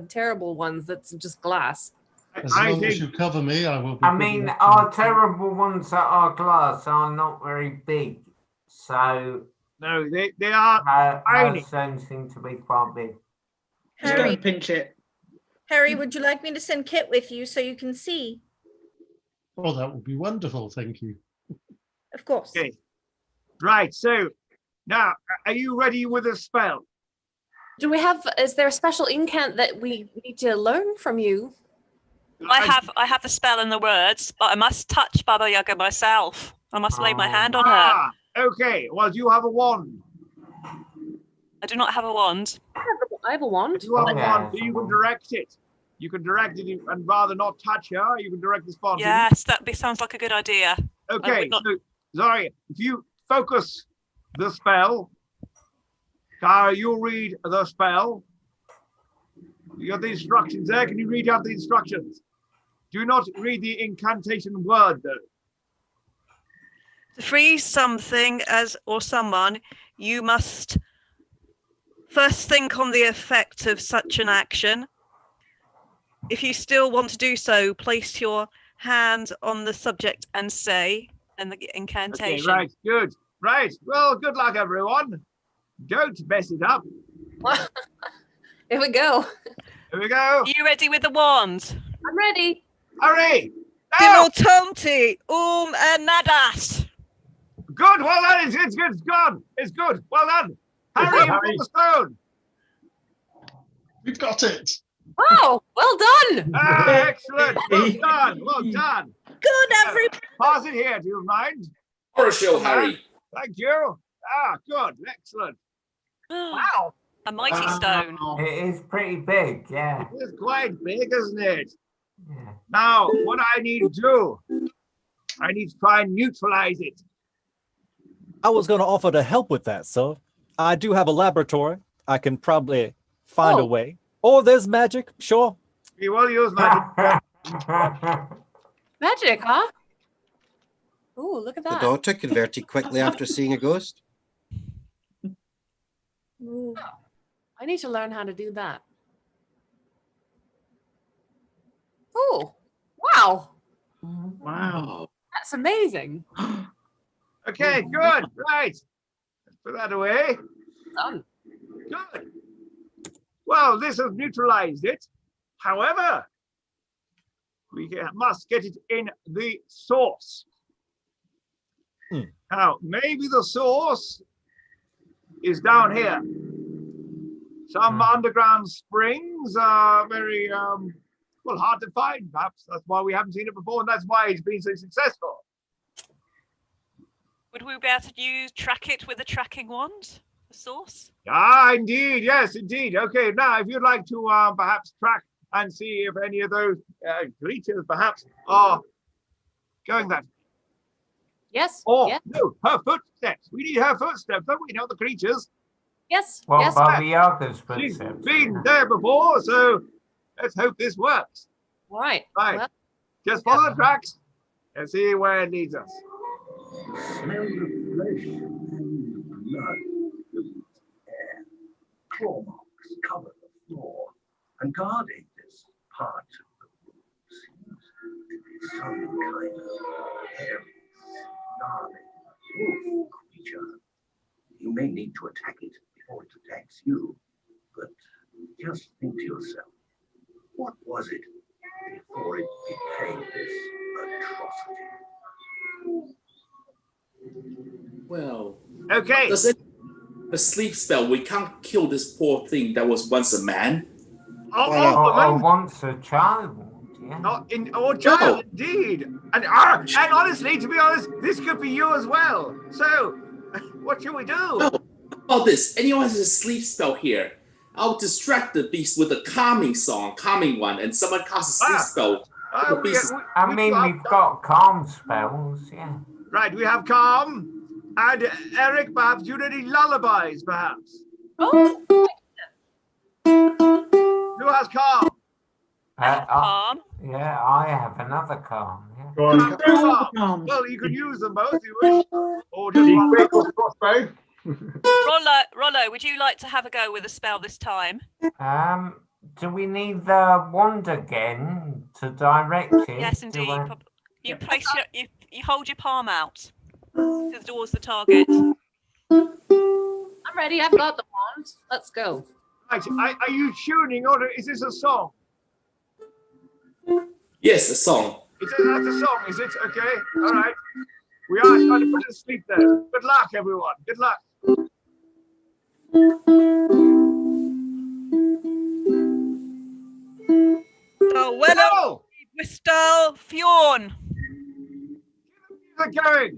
terrible ones that's just glass? As long as you cover me, I will be. I mean, our terrible ones that are glass are not very big. So no, they are tiny. Those seem to be quite big. Just go and pinch it. Harry, would you like me to send Kit with you so you can see? Oh, that would be wonderful. Thank you. Of course. Okay. Right. So now, are you ready with a spell? Do we have? Is there a special incant that we need to learn from you? I have the spell and the words, but I must touch Baba Yaga myself. I must lay my hand on her. Okay. Well, do you have a wand? I do not have a wand. I have a wand. You have a wand, so you can direct it. You can direct it, and rather not touch her, you can direct the spell. Yes, that sounds like a good idea. Okay. So, sorry, if you focus the spell, Kara, you'll read the spell. You got the instructions there. Can you read out the instructions? Do not read the incantation word, though. To freeze something or someone, you must first think on the effect of such an action. If you still want to do so, place your hand on the subject and say, and the incantation. Okay, right, good. Right, well, good luck, everyone. Don't mess it up. Here we go. Here we go. Are you ready with the wand? I'm ready. Hurry! Dinotonti nadas. Good, well done. It's good. It's gone. It's good. Well done. Harry, you've got the stone. We've got it. Wow, well done. Excellent. Well done. Well done. Good, everybody. Pass it here. Do you mind? For a show, Harry. Thank you. Good. Excellent. Wow. A mighty stone. It is pretty big, yeah. It's quite big, isn't it? Yeah. Now, what I need to do, I need to try and neutralize it. I was going to offer to help with that, sir. I do have a laboratory. I can probably find a way. Or there's magic, sure. You will use magic. Magic, huh? Ooh, look at The that. daughter converted quickly after seeing a ghost. Ooh. I need to learn how to do that. Oh, wow. Wow. That's amazing. Okay, good. Right. Let's put that away. Done. Good. Well, this has neutralized it. However, we must get it in the source. Now, maybe the source is down here. Some underground springs are very, hard to find, perhaps. That's why we haven't seen it before, and that's why it's been so successful. Would we be able to track it with a tracking wand? The source? Indeed. Yes, indeed. Okay, now, if you'd like to perhaps track and see if any of those creatures perhaps are going that way. Yes. Or, yes. no, her footsteps. We need her footsteps, don't we? Not the creatures. Yes. Well, yes. Baba Yaga's She's footsteps. been there before, so let's hope this works. Right. Right. Well, Just follow the tracks and see where it leads us. Smell the flesh and blood fills the air. Claw marks cover the floor, and guarding this part of the room seems to be some kind of hairy, snarling wolf creature. You may need to attack it before it attacks you, but just think to yourself, what was it before it became this atrocity? Well, Okay. does it a sleep spell? We can't kill this poor thing that was once a man. Or once a child. Yeah. Child, indeed. And honestly, to be honest, this could be you as well. So, what should we do? Well, how about this? Anyone has a sleep spell here? I'll distract the beast with a calming one, and someone casts a sleep spell. We've got calm spells, yeah. Right, we have calm. And Eric, perhaps you need lullabies, perhaps. Oh. Who has calm? Calm. Yeah, I have another calm. Yeah. Go on. Well, you could use them both if you wish. Or just one quick or crossbow. Rollo, would you like to have a go with a spell this time? Do we need the wand again to direct it? Yes, indeed. You place you hold your palm out towards the target. I'm ready. I've got the wand. Let's go. Right. Are you tuning or is this a song? Yes, a song. That's a song, is it? Okay. All right. We are trying to put it to sleep there. Good luck, everyone. Good luck. Well, Bristol Fjorn. Keep it going.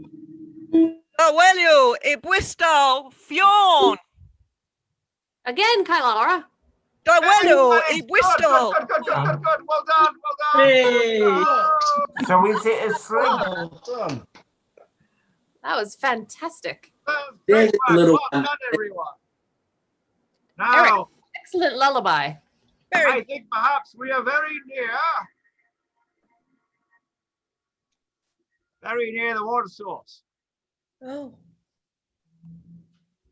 Well, Bristol Fjorn. Again, Kylara. Well, Bristol. Good. Well done. Hey. So is it asleep? Well done. That was fantastic. There's a little well done, everyone. Now, Eric, excellent lullaby. I think perhaps we are very near the water source. Oh.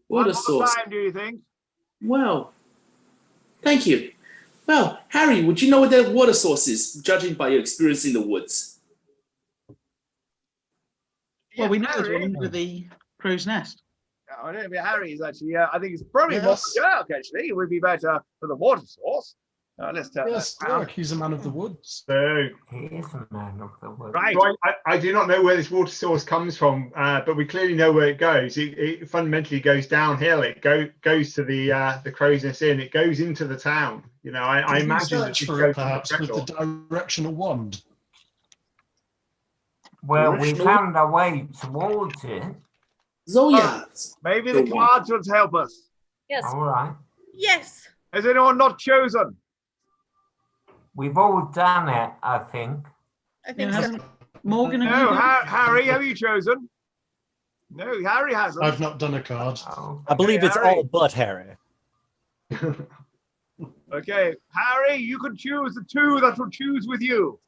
Water source. Time, do you think? Well, thank you. Well, Harry, would you know where the water source is, judging by your experience in the woods? Well, we know there's one under the crow's nest. I don't know if Harry's actually. I think it's probably more dark. Actually, it would be better for the water source. Let's tell. Yes, Derek, he's a man of the woods. So he is a man of the woods. Right. So I do not know where this water source comes from, but we clearly know where it goes. It fundamentally goes downhill. It goes to the Crow's Nest Inn. It goes into the town. You know, I imagine search for it perhaps with the directional wand. Well, we found our way towards it. Zoya. Maybe the cards would help us. Yes. All right. Yes. Has anyone not chosen? We've all done it, I think. I think so. Morgan, no, Harry, have you chosen? No, Harry hasn't. I've not done a card. I believe it's Harry. all but Harry. Okay, Harry, you can choose the two that will choose with you.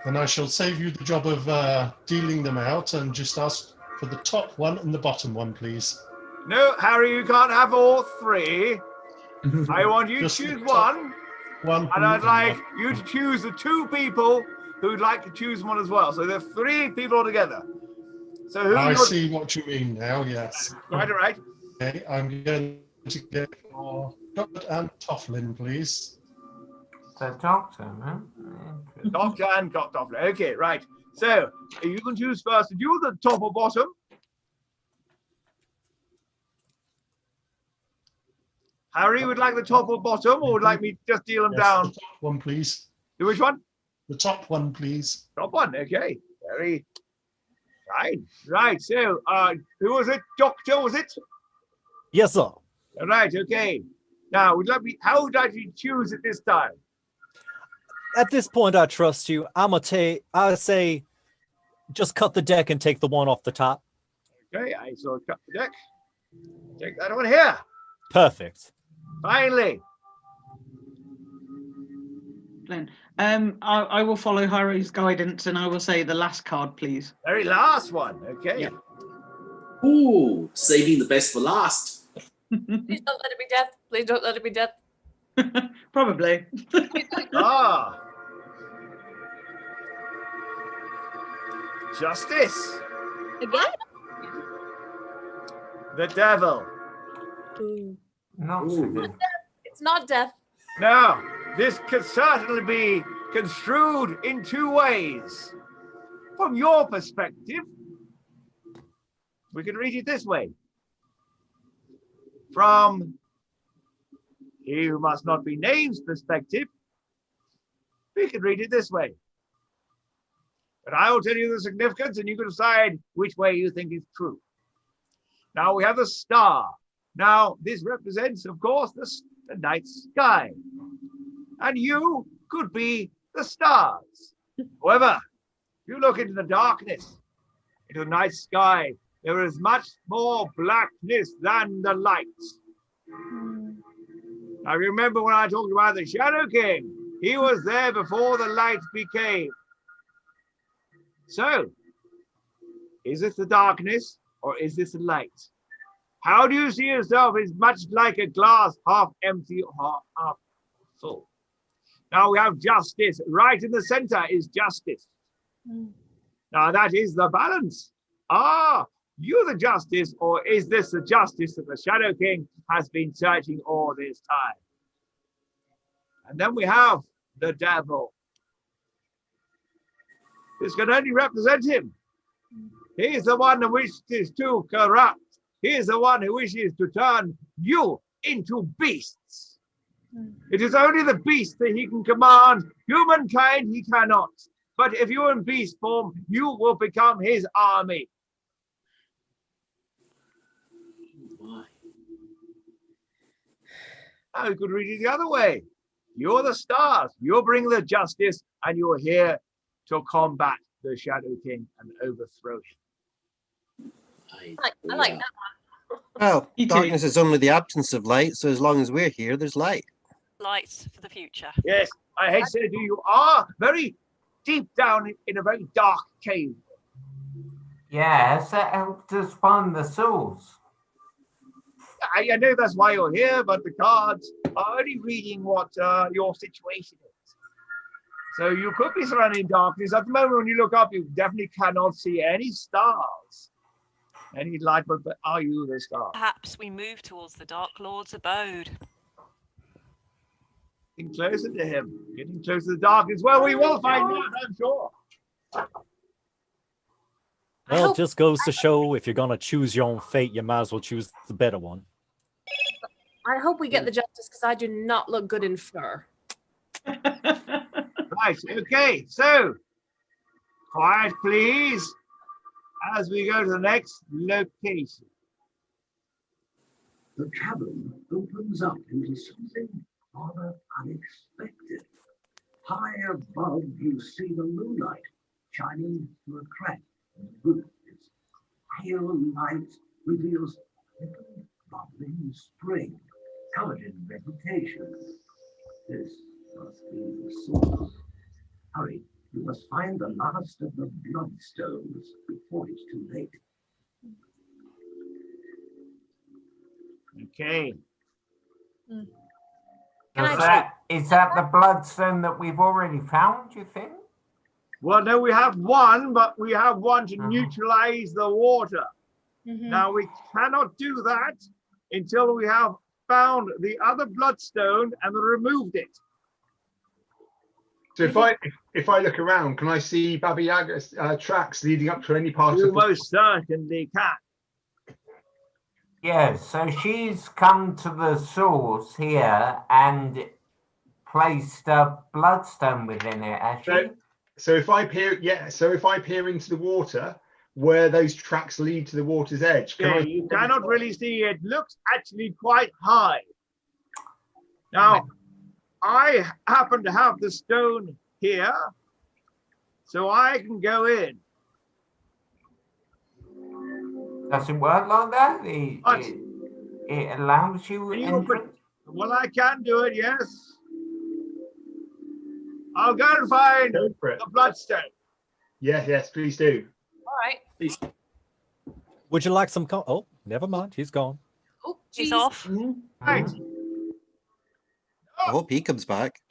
And I shall save you the job of dealing them out and just ask for the top one and the bottom one, please. No, Harry, you can't have all three. I want you to choose one. And I'd like you to choose the two people who'd like to choose one as well. So there are three people altogether. So who? I see what you mean now, yes. Right. Okay, I'm going to get for Doctor and Tofflin, please. The doctor, man. Doctor and Tofflin. Okay, right. So you can choose first. Do you want the top or bottom? Harry would like the top or bottom, or would like me to just deal them down? The top one, please. Which one? The top one, please. Top one, okay. Very fine. Right, so who was it? Doctor, was it? Yes, sir. Right, okay. Now, how would I choose it this time? At this point, I trust you. I say just cut the deck and take the one off the top. Okay, I shall cut the deck. Take that one here. Perfect. Finally. Glenn. I will follow Harry's guidance and I will say the last card, please. Very last one. Okay. Yeah. Ooh, saving the best for last. Please don't let it be death. Please don't let it be death. Probably. Ah. Justice. Again? The devil. Not so good. It's not death. Now, this could certainly be construed in two ways. From your perspective, we can read it this way. From he who must not be named's perspective, we can read it this way. But I will tell you the significance and you can decide which way you think is true. Now we have the star. Now this represents, of course, the night sky. And you could be the stars. However, if you look into the darkness, into the night sky, there is much more blackness than the light. I remember when I talked about the Shadow King, he was there before the light became. So, is this the darkness or is this the light? How do you see yourself as much like a glass half empty or half full? Now we have justice. Right in the center is justice. Now that is the balance. Are you the justice or is this the justice that the Shadow King has been searching all this time? And then we have the devil. This can only represent him. He is the one who wishes to corrupt. He is the one who wishes to turn you into beasts. It is only the beast that he can command. Humankind he cannot. But if you're in beast form, you will become his army. Now you could read it the other way. You're the stars. You'll bring the justice and you're here to combat the Shadow King and overthrow him. I like that one. Well, darkness is only the absence of light, so as long as we're here, there's light. Lights for the future. Yes, I hate to say it to you, you are very deep down in a very dark cave. Yes, that helped us find the source. I know that's why you're here, but the cards are only reading what your situation is. So you could be surrounded in darkness. At the moment, when you look up, you definitely cannot see any stars, any light, but are you the star? Perhaps we move towards the Dark Lord's abode. Getting closer to him, getting closer to the darkness. Well, we will find out, I'm sure. Well, it just goes to show if you're going to choose your own fate, you might as well choose the better one. I hope we get the justice because I do not look good in fur. Right, okay, so quiet, please, as we go to the next location. The cavern opens up into something rather unexpected. High above, you see the moonlight shining through a crack in the roof. Its pale light reveals a little bubbling spring covered in vegetation. This must be the source. Hurry, you must find the last of the bloodstones before it's too late. Okay. Is that the bloodstone that we've already found, you think? Well, no, we have one, but we have one to neutralize the water. Now, we cannot do that until we have found the other bloodstone and removed it. So if I look around, can I see Baba Yaga's tracks leading up to any part You of the... most certainly can. Yeah, so she's come to the source here and placed a bloodstone within it, has she? So if I peer into the water, where those tracks lead to the water's edge, You cannot really see. It looks actually quite high. Now, I happen to have the stone here, so I can go in. Does it work like that? It allows you entrance? Well, I can do it, yes. I'll go and find Go for it. the bloodstone. Yes, please do. All right. Please. Would you like some? Oh, never mind. He's gone. Oh, He's geez. off. Right. I hope he comes back.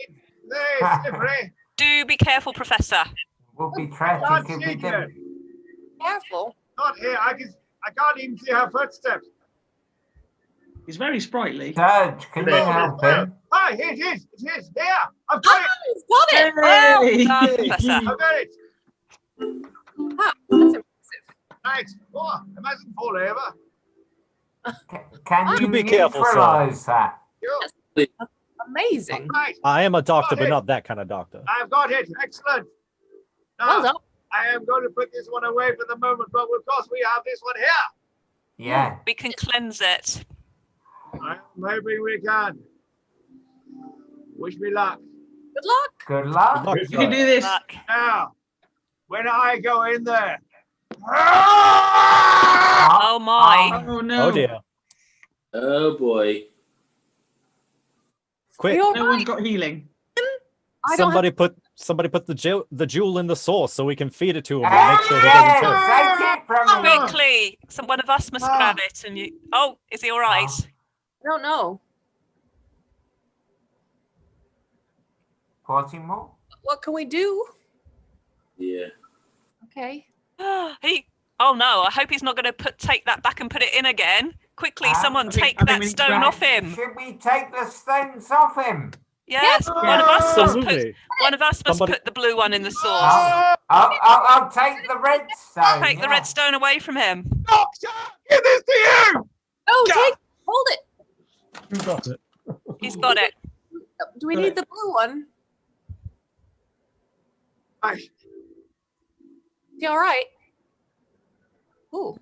There, slippery. Do be careful, Professor. Would be Can't tragic if see we you. didn't. Careful. Not here. I can't even see her footsteps. He's very sprightly. Serge, can you help him? Ah, here it is. It is. Here. I've got it. He's got it. Hey! Well done, Professor. I've got it. Ah, that's impressive. Right. Oh, it mustn't fall over. Can You you be careful, sir. neutralize that? You. Amazing. Right. I am a doctor, Got but it. not that kind of doctor. I've got it. Excellent. Now, Well done. I am going to put this one away for the moment, but of course we have this one here. Yeah. We can cleanse it. I'm hoping we can. Wish me luck. Good luck. Good luck. Good luck, You can do this. Luck. Now, when I go in there. Oh my. Oh no. Oh dear. Oh boy. Quick! You're No one's got healing. I don't Somebody put the jewel in the sauce so we can feed it to him and Ah, make sure he doesn't turn. yes, take it from me. Quickly. One of us must grab it and you. Oh, is he all right? I don't know. Quasimo? What can we do? Yeah. Okay. He. Oh no! I hope he's not going to take that back and put it in again. Quickly, someone I think take we that need to stone grab- off him. Should we take the stones off him? Yes, one of us must put. Absolutely. One of us must Somebody- put the blue one in the sauce. I'll take the red stone. Take the red stone away from him. Doctor, give this to you. Oh, hold it. You got it. He's got it. Do we need the blue one? Right. Is he all right? Ooh.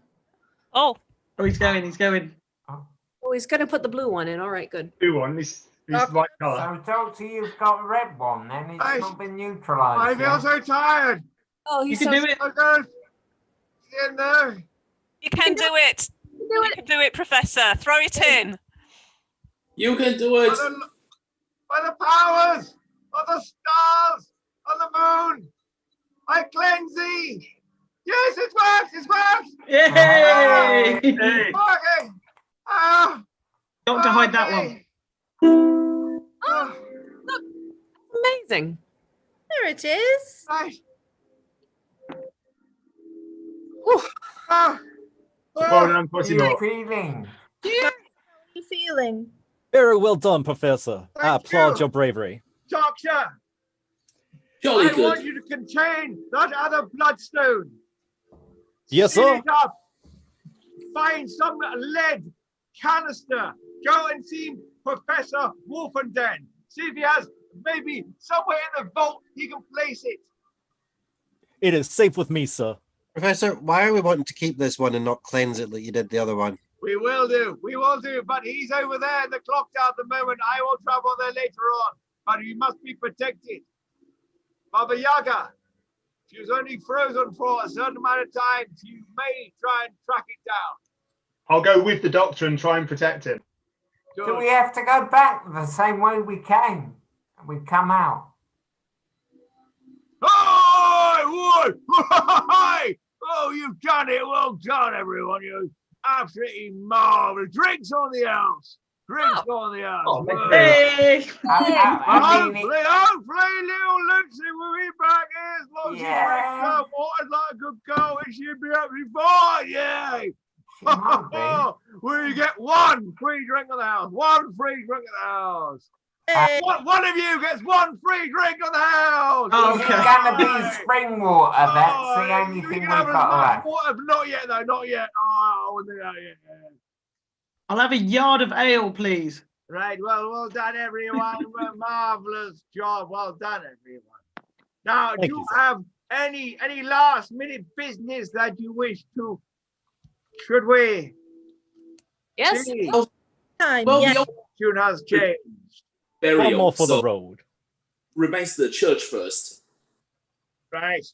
Oh, Oh, he's going. He's going. Oh, he's going to put the blue one in. All right, good. Do one. This white colour. So, Doctor, you've got a red one, then it's I- not been I neutralised. feel so tired. Oh, You he's can so do it. I don't in there. you can do it. do You it. can do it, Professor. Throw it in. You can do it. By the powers of the stars on the moon, I cleanse thee. Yes, it works. It works. Yay! Working. Ah, Doctor, hide that one. okay. Oh, look. Amazing. There it is. Right. Whew. Ah, Well ah. done, How are Quasimo. you feeling? How are you feeling? Very well done, Professor. I Thank applaud you. your bravery. Doctor, Jolly I want good. you to contain that other bloodstone. Yes, Seal sir. it up. Find some lead canister. Go and see Professor Wolfenden. See if he has maybe somewhere in the vault he can place it. It is safe with me, sir. Professor, why are we wanting to keep this one and not cleanse it like you did the other one? We will do. But he's over there in the clock tower at the moment. I will travel there later on. But he must be protected. Baba Yaga, she was only frozen for a certain amount of time. You may try and track it down. I'll go with the doctor and try and protect him. Do we have to go back the same way we came? We come out. Oh, you've done it. Well done, everyone. You absolutely marvelous. Drinks on the house. Drinks on the house. Oh, thank you Well very Hey! I mean, hopefully, little Lucy will be back here as long as she Yeah. drinks up water like a good girl, and she'll be absolutely fine. Yay! she might be. We get one free drink on the house. One free drink on the house. Hey, One of you gets one free drink on the house. Oh, Is it okay. gonna be spring water? That's the only you thing can we've have as got much left. water. Not yet, though. Not yet. Oh, I wouldn't do that yet. I'll have a yard of ale, please. Right. Well done, everyone. Marvelous job. Well done, everyone. Now, Thank do you, you sir. have any last minute business that you wish to? Should we? Yes. See, time. Well, yes. the old tune has changed. One burial more for so the road. remains the church first. Right.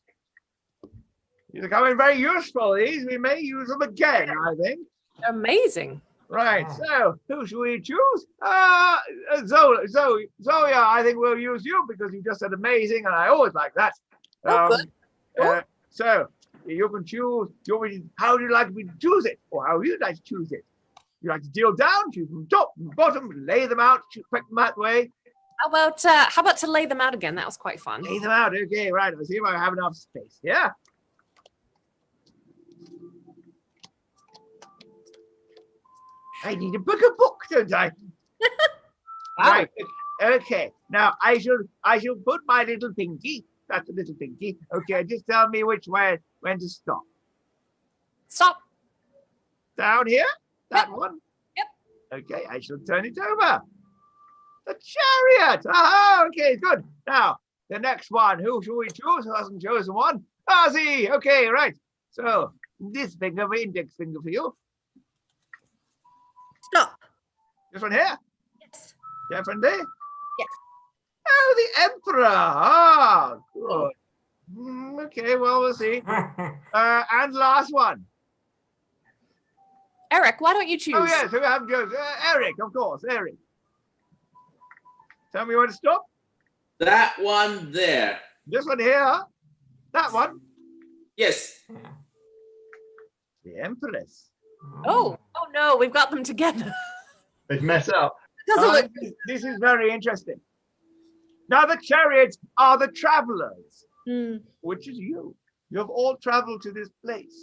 These are becoming very useful. These we may use them again. I think. Amazing. Right, so who should we choose? Zoya, I think we'll use you because you just said amazing, and I always like that. So you can choose. How do you like me to choose it, or how would you like to choose it? You like to deal down, choose from top and bottom, lay them out, pick them that way. How about to lay them out again? That was quite fun. Lay them out, okay, right. Let's see if I have enough space. Yeah. I need a bigger book, don't I? Right. Okay. Now I shall put my little pinky. That's a little pinky. Okay. Just tell me when to stop. Stop. Down here. That one. Yep. Okay. I shall turn it over. The chariot. Aha. Okay. Good. Now the next one. Who shall we choose? Who hasn't chosen one? Ozzy. Okay. Right. So this finger, index finger for you. Stop. This one here? Yes. Definitely? Yes. Oh, the Emperor. Ah, good. Okay, well, we'll see. And last one. Eric, why don't you choose? Oh, yes, who haven't chosen? Eric, of course, Eric. Tell me where to stop. That one there. This one here. That one. Yes. The Empress. Oh no, we've got them together. They've messed up. This is very interesting. Now the chariots are the travelers, which is you. You have all traveled to this place.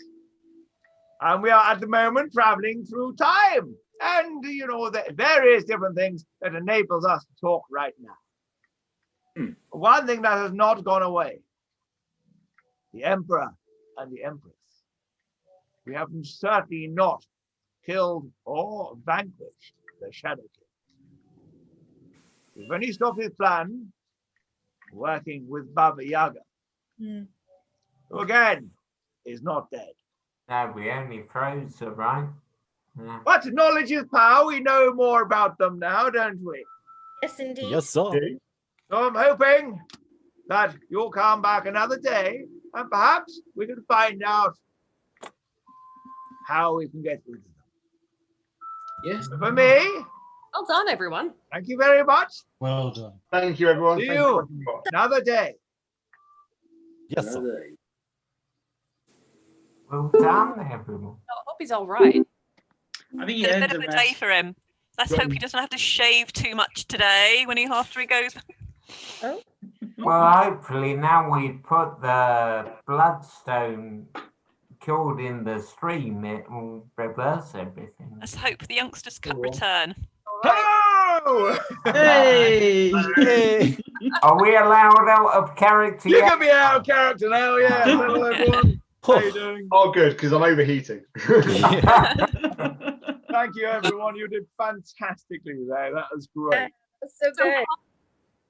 And we are at the moment traveling through time. And you know, the various different things that enables us to talk right now. One thing that has not gone away. The Emperor and the Empress. We have certainly not killed or vanquished the Shadow King. We've only stopped his plan, working with Baba Yaga, who again is not dead. No, we only froze her, right? Yeah. But knowledge is power. We know more about them now, don't we? Yes, indeed. Yes, sir. So I'm hoping that you'll come back another day, and perhaps we can find out how we can get rid of them. Yes. For me, Well done, everyone. thank you very much. Well done. Thank you, everyone. See Thank you another day. Yes, sir. Well done, everyone. I hope he's all right. I think It's a bit of a day for him. Let's hope he doesn't have to shave too much today after he goes. Oh. Well, hopefully now we put the bloodstone killed in the stream, it will reverse everything. Let's hope the youngsters can return. Oh! Hey! Hey. Are we allowed out of character You yet? can be out of character now, yeah. Hello, everyone. How you doing? Oh, good, because I'm overheating. Thank you, everyone. You did fantastically there. That was great. That's so good.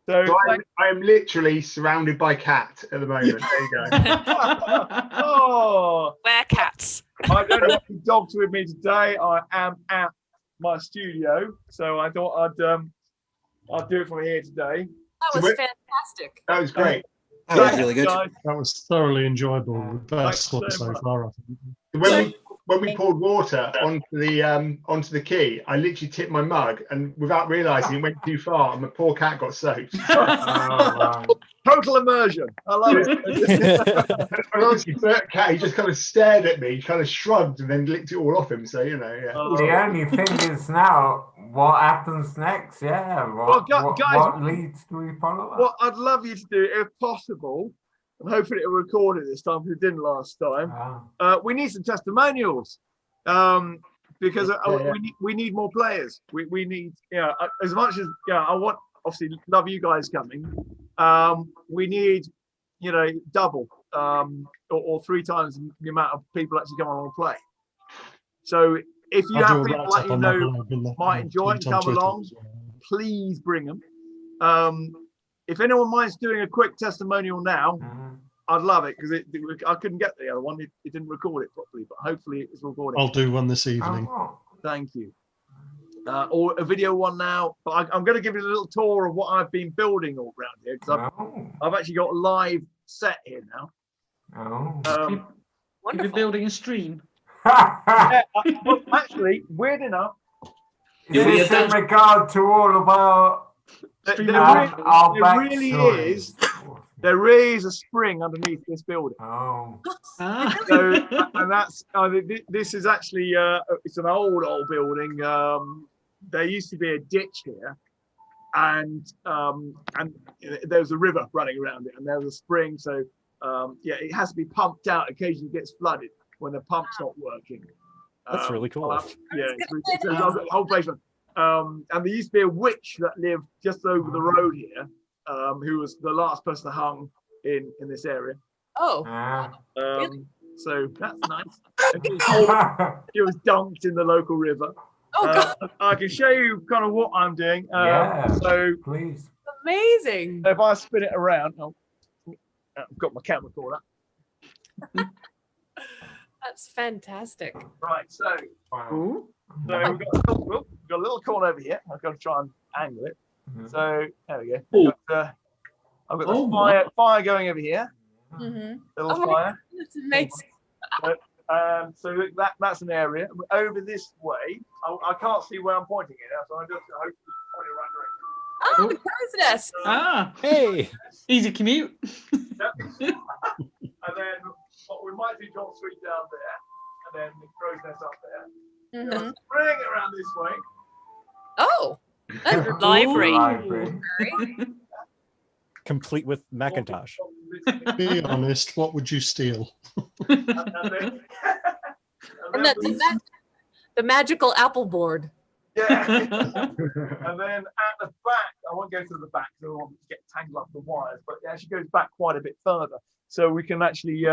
So, I'm literally surrounded by cat at the moment. There you go. oh, We're cats. I don't have any dogs with me today. I am at my studio, so I thought I'd do it from here today. That was fantastic. That was great. That was really good. Guys. That was thoroughly enjoyable. The best one so far, I think. When we poured water onto the key, I literally tipped my mug, and without realising, it went too far, and my poor cat got soaked. Total immersion. I love it. And honestly, cat, he just kind of stared at me, kind of shrugged, and then licked it all off him. So you know, yeah. The only thing is now, what happens next? Yeah, what leads do we follow up? What I'd love you to do, if possible, and hopefully it'll record it this time because it didn't last time. We need some testimonials because we need more players. We need, as much as I want, obviously love you guys coming. We need, double or 3 times the amount of people actually come on and play. So if you have people that you know might enjoy and come along, please bring them. If anyone minds doing a quick testimonial now, I'd love it because I couldn't get the other one. It didn't record it properly, but hopefully it's recording. I'll do one this evening. Thank you. Or a video one now, but I'm going to give you a little tour of what I've been building all around here because I've actually got a live set here now. You've been building a stream. Well, actually, weird enough, You'll be a This in dungeon. regard to all of our There really backstories. is. There is a spring underneath this building. Oh. So, and that's this is actually it's an old building. There used to be a ditch here, and there was a river running around it, and there was a spring. So yeah, it has to be pumped out. Occasionally, it gets flooded when the pump's not working. That's really cool. Yeah, it's a whole place. And there used to be a witch that lived just over the road here, who was the last person hung in this area. Oh. So that's nice. She was dunked in the local river. Oh, God. I can show you kind of what I'm doing. Yeah, so please. Amazing. if I spin it around, I've got my camera corner. That's fantastic. Right, so we've got a little corner over here. I've got to try and angle it. So there we go. I've got the fire going over here. Little fire. That's amazing. So that's an area. Over this way, I can't see where I'm pointing it now, so I just hope to point it right direction. Oh, the crow's nest. Hey. Easy commute. And then we might do John Street down there, and then the crow's nest up there. Bring it around this way. Oh, that's a library. Complete with Macintosh. Be honest, what would you steal? And the magical apple board. Yeah. And then at the back, I won't go to the back because I don't want to get tangled up the wires, but it actually goes back quite a bit further. So we can actually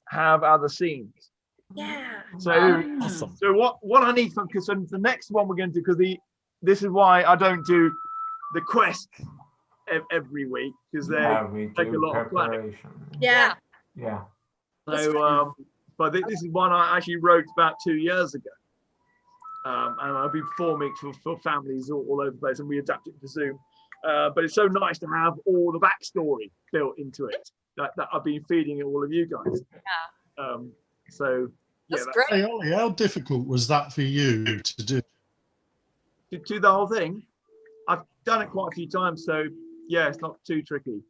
have other scenes. Yeah. So awesome. So what I need because the next one we're going to do, because this is why I don't do the quest every week, because they take a lot of planning. Yeah. Yeah. So but this is one I actually wrote about 2 years ago. And I've been performing for families all over the place, and we adapt it to Zoom. But it's so nice to have all the backstory built into it that I've been feeding all of you guys. Yeah. So yeah, that's great. Hey Ollie, how difficult was that for you to do? To do the whole thing, I've done it quite a few times, so yeah, it's not too tricky.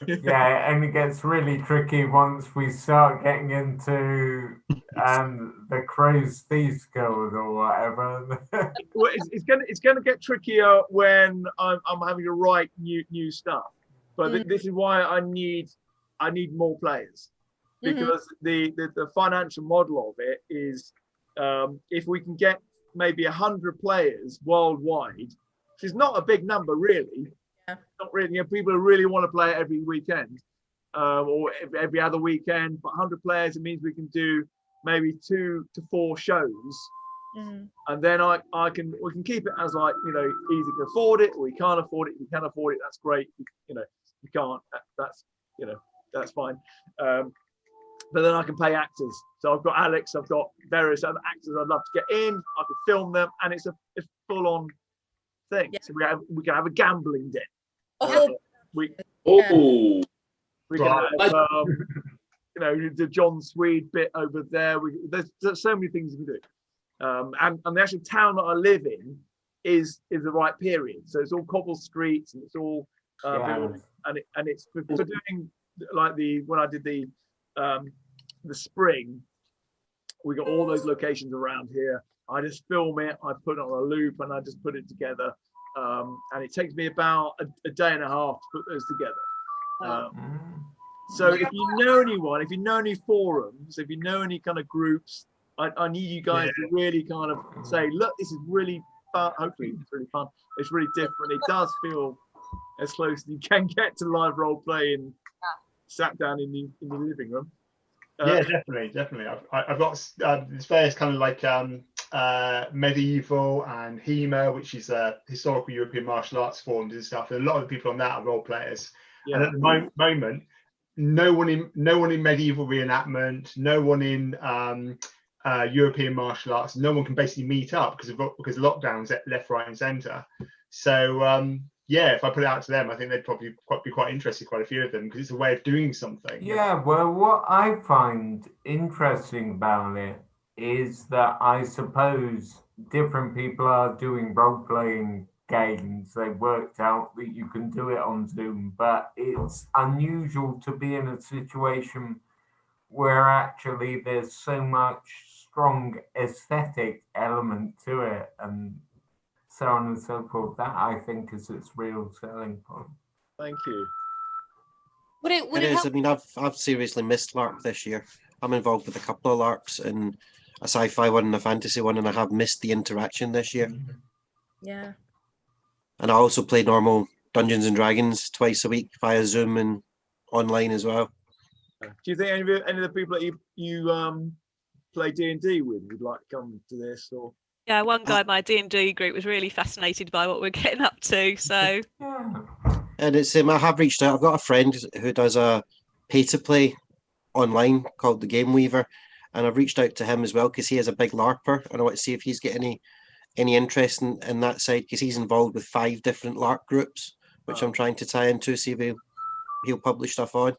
Yeah, and it gets really tricky once we start getting into the Crow's Thieves Guild or whatever. Well, it's gonna get trickier when I'm having to write new stuff. But this is why I need more players, because the financial model of it is if we can get maybe 100 players worldwide, which is not a big number really. Not really. People who really want to play it every weekend or every other weekend. But 100 players, it means we can do maybe 2 to 4 shows, and then we can keep it as like, you know, either can afford it or we can't afford it. If you can afford it, that's great. You know, you can't. That's fine. But then I can pay actors. So I've got Alex. I've got various other actors I'd love to get in. I can film them, and it's full on thing. Yeah. So we can have a gambling den. We can have, you know, the John Swede bit over there. There's so many things you can do. And the actual town that I live in is the right period. So it's all cobble streets, and it's all buildings, and it's for doing like when I did the spring, we got all those locations around here. I just film it, I put it on a loop, and I just put it together. And it takes me about a day and a half to put those together. So if you know anyone, if you know any forums, if you know any kind of groups, I need you guys to really kind of say, look, this is really fun. Hopefully it's really fun. It's really different. It does feel as close as you can get to live role play and sat down in the living room. Yeah, definitely. I've got this various kind of like medieval and HEMA, which is historical European martial arts forums and stuff. And a lot of the people on that are role players. Yeah. And at the moment, no one in medieval reenactment, no one in European martial arts, no one can basically meet up because lockdowns left, right, and centre. So yeah, if I put it out to them, I think they'd probably be quite interested, quite a few of them, because it's a way of doing something. Yeah, well, what I find interesting about it is that I suppose different people are doing role-playing games, they worked out that you can do it on Zoom, but it's unusual to be in a situation where actually there's so much strong aesthetic element to it and so on and so forth. That I think is its real selling point. Thank you. Would it is. help? I mean, I've seriously missed LARP this year. I'm involved with a couple of LARPs and a sci-fi one and a fantasy one, and I have missed the interaction this year. Yeah. And I also play normal Dungeons and Dragons twice a week via Zoom and online as well. Do you think any of the people that you play D&D with would like to come to this? Or Yeah, one guy in my D&D group was really fascinated by what we're getting up to. So And it's I have reached out. I've got a friend who does a pay-to-play online called the Game Weaver, and I've reached out to him as well because he is a big LARPer, and I want to see if he's got any interest in that side, because he's involved with 5 different LARP groups, which I'm trying to tie into, see if he'll publish stuff on.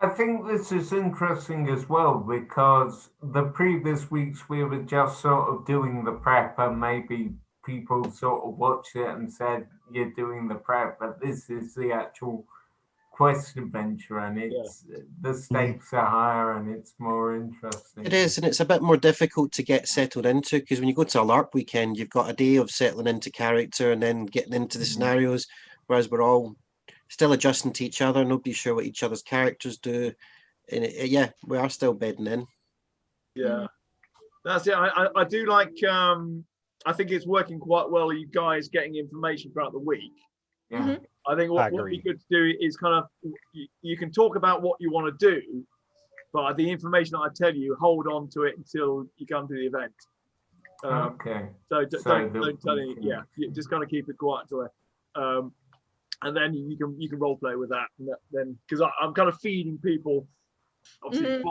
I think this is interesting as well because the previous weeks we were just sort of doing the prep and maybe people sort of watched it and said, you're doing the prep, but this is the actual quest adventure and it's the stakes are higher and it's more interesting. It is, and it's a bit more difficult to get settled into because when you go to a LARP weekend, you've got a day of settling into character and then getting into the scenarios, whereas we're all still adjusting to each other. Nobody's sure what each other's characters do. And yeah, we are still bedding in. Yeah, that's it. I do like, I think it's working quite well, you guys getting information throughout the week. Yeah. I think what would be good to do is kind of, you can talk about what you want to do, but the information that I tell you, hold on to it until you come to the event. Okay. So don't tell any, you just kind of keep it quiet to it. And then you can role play with that. And then, because I'm kind of feeding people, obviously,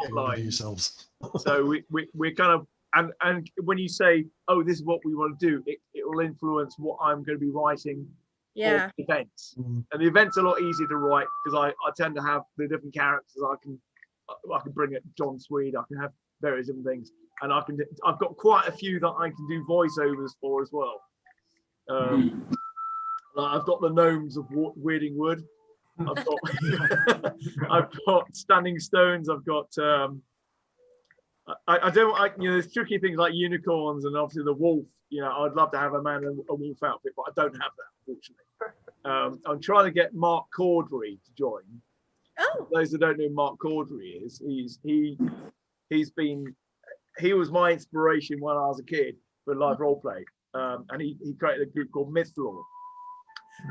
yourselves. So we're kind of, and when you say, oh, this is what we want to do, it will influence what I'm going to be writing. Yeah. For events. And the events are a lot easier to write because I tend to have the different characters. I can bring it John Swede. I can have various different things, and I've got quite a few that I can do voiceovers for as well. I've got the gnomes of Weirding Wood. I've got Standing Stones. I've got there's tricky things like unicorns and obviously the wolf. I'd love to have a man in a wolf outfit, but I don't have that, unfortunately. I'm trying to get Mark Cordrey to join. Oh. For those that don't know who Mark Cordrey is, he was my inspiration when I was a kid for live role play. And he created a group called Mythlore.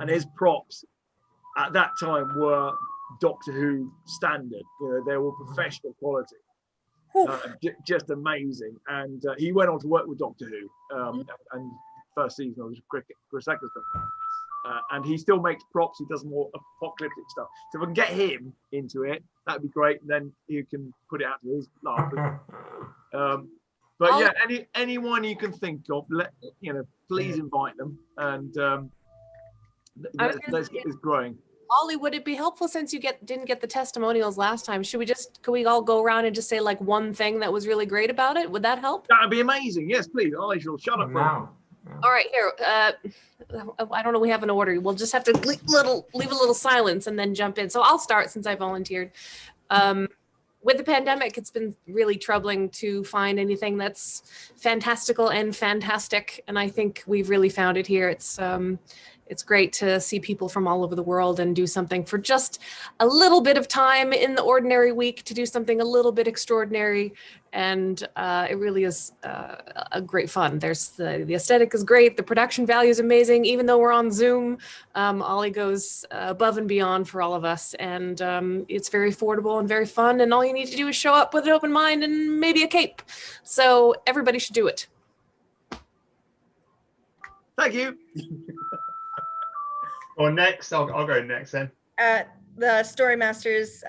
And his props at that time were Doctor Who standard. They were professional quality. Just amazing. And he went on to work with Doctor Who. And first season of Chris Eccleston. And he still makes props. He does more apocalyptic stuff. So if I can get him into it, that'd be great. And then you can put it out to his LARP. But yeah, anyone you can think of, please invite them. And let's get this growing. Ollie, would it be helpful since you didn't get the testimonials last time? Could we all go around and just say like one thing that was really great about it? Would that help? That'd be amazing. Yes, please. Ollie, shut up. All right, here. I don't know. We have an order. We'll just have to leave a little silence and then jump in. So I'll start since I volunteered. With the pandemic, it's been really troubling to find anything that's fantastical and fantastic, and I think we've really found it here. It's great to see people from all over the world and do something for just a little bit of time in the ordinary week to do something a little bit extraordinary. And it really is a great fun. There's the aesthetic is great. The production value is amazing. Even though we're on Zoom, Ollie goes above and beyond for all of us. And it's very affordable and very fun. And all you need to do is show up with an open mind and maybe a cape. So everybody should do it. Thank you. Or next, I'll go next then. The Storymaster's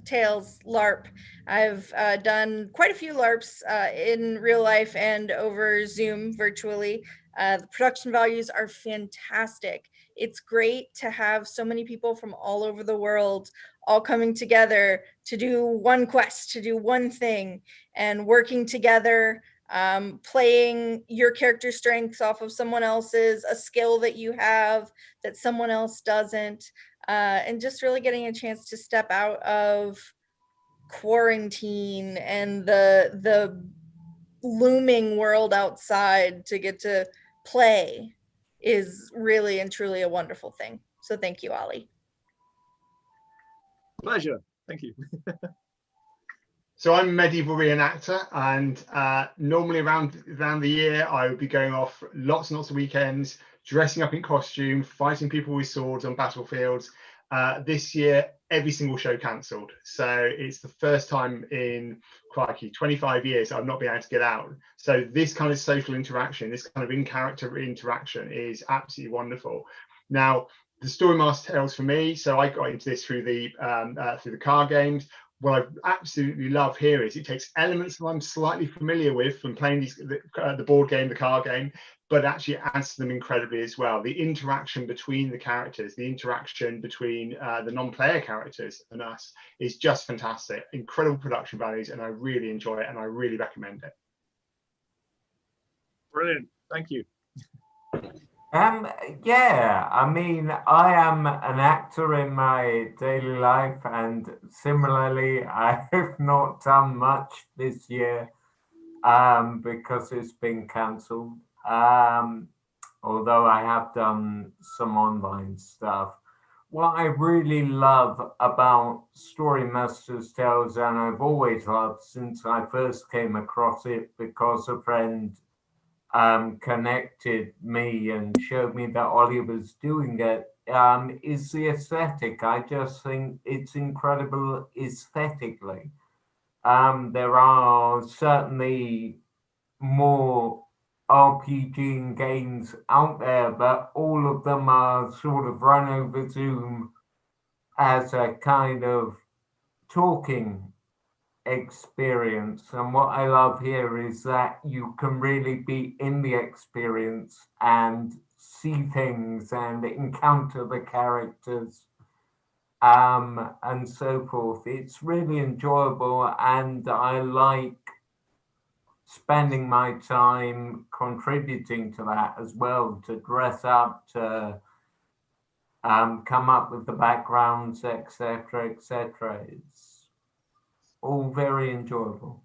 Tales LARP. I've done quite a few LARPs in real life and over Zoom virtually. The production values are fantastic. It's great to have so many people from all over the world all coming together to do one quest, to do one thing, and working together playing your character strengths off of someone else's, a skill that you have that someone else doesn't, and just really getting a chance to step out of quarantine and the looming world outside to get to play is really and truly a wonderful thing. So thank you, Ollie. Pleasure. Thank you. So I'm a medieval reenactor, and normally around the year I would be going off lots and lots of weekends, dressing up in costume, fighting people with swords on battlefields. This year, every single show cancelled. So it's the first time in, crikey, 25 years I've not been able to get out. So this kind of social interaction, this kind of in-character interaction is absolutely wonderful. Now, the Storymaster tales for me, so I got into this through the card games. What I absolutely love here is it takes elements that I'm slightly familiar with from playing the board game, the card game, but actually adds to them incredibly as well. The interaction between the characters, the interaction between the non-player characters and us is just fantastic. Incredible production values, and I really enjoy it, and I really recommend it. Brilliant. Thank you. Yeah, I mean, I am an actor in my daily life, and similarly, I have not done much this year because it's been cancelled. Although I have done some online stuff. What I really love about Storymaster's Tales, and I've always loved since I first came across it because a friend connected me and showed me that Ollie was doing it, is the aesthetic. I just think it's incredible aesthetically. There are certainly more RPG games out there, but all of them are sort of run over Zoom as a kind of talking experience. And what I love here is that you can really be in the experience and see things and encounter the characters and so forth. It's really enjoyable, and I like spending my time contributing to that as well, to dress up, to come up with the backgrounds, etc., etc. It's all very enjoyable.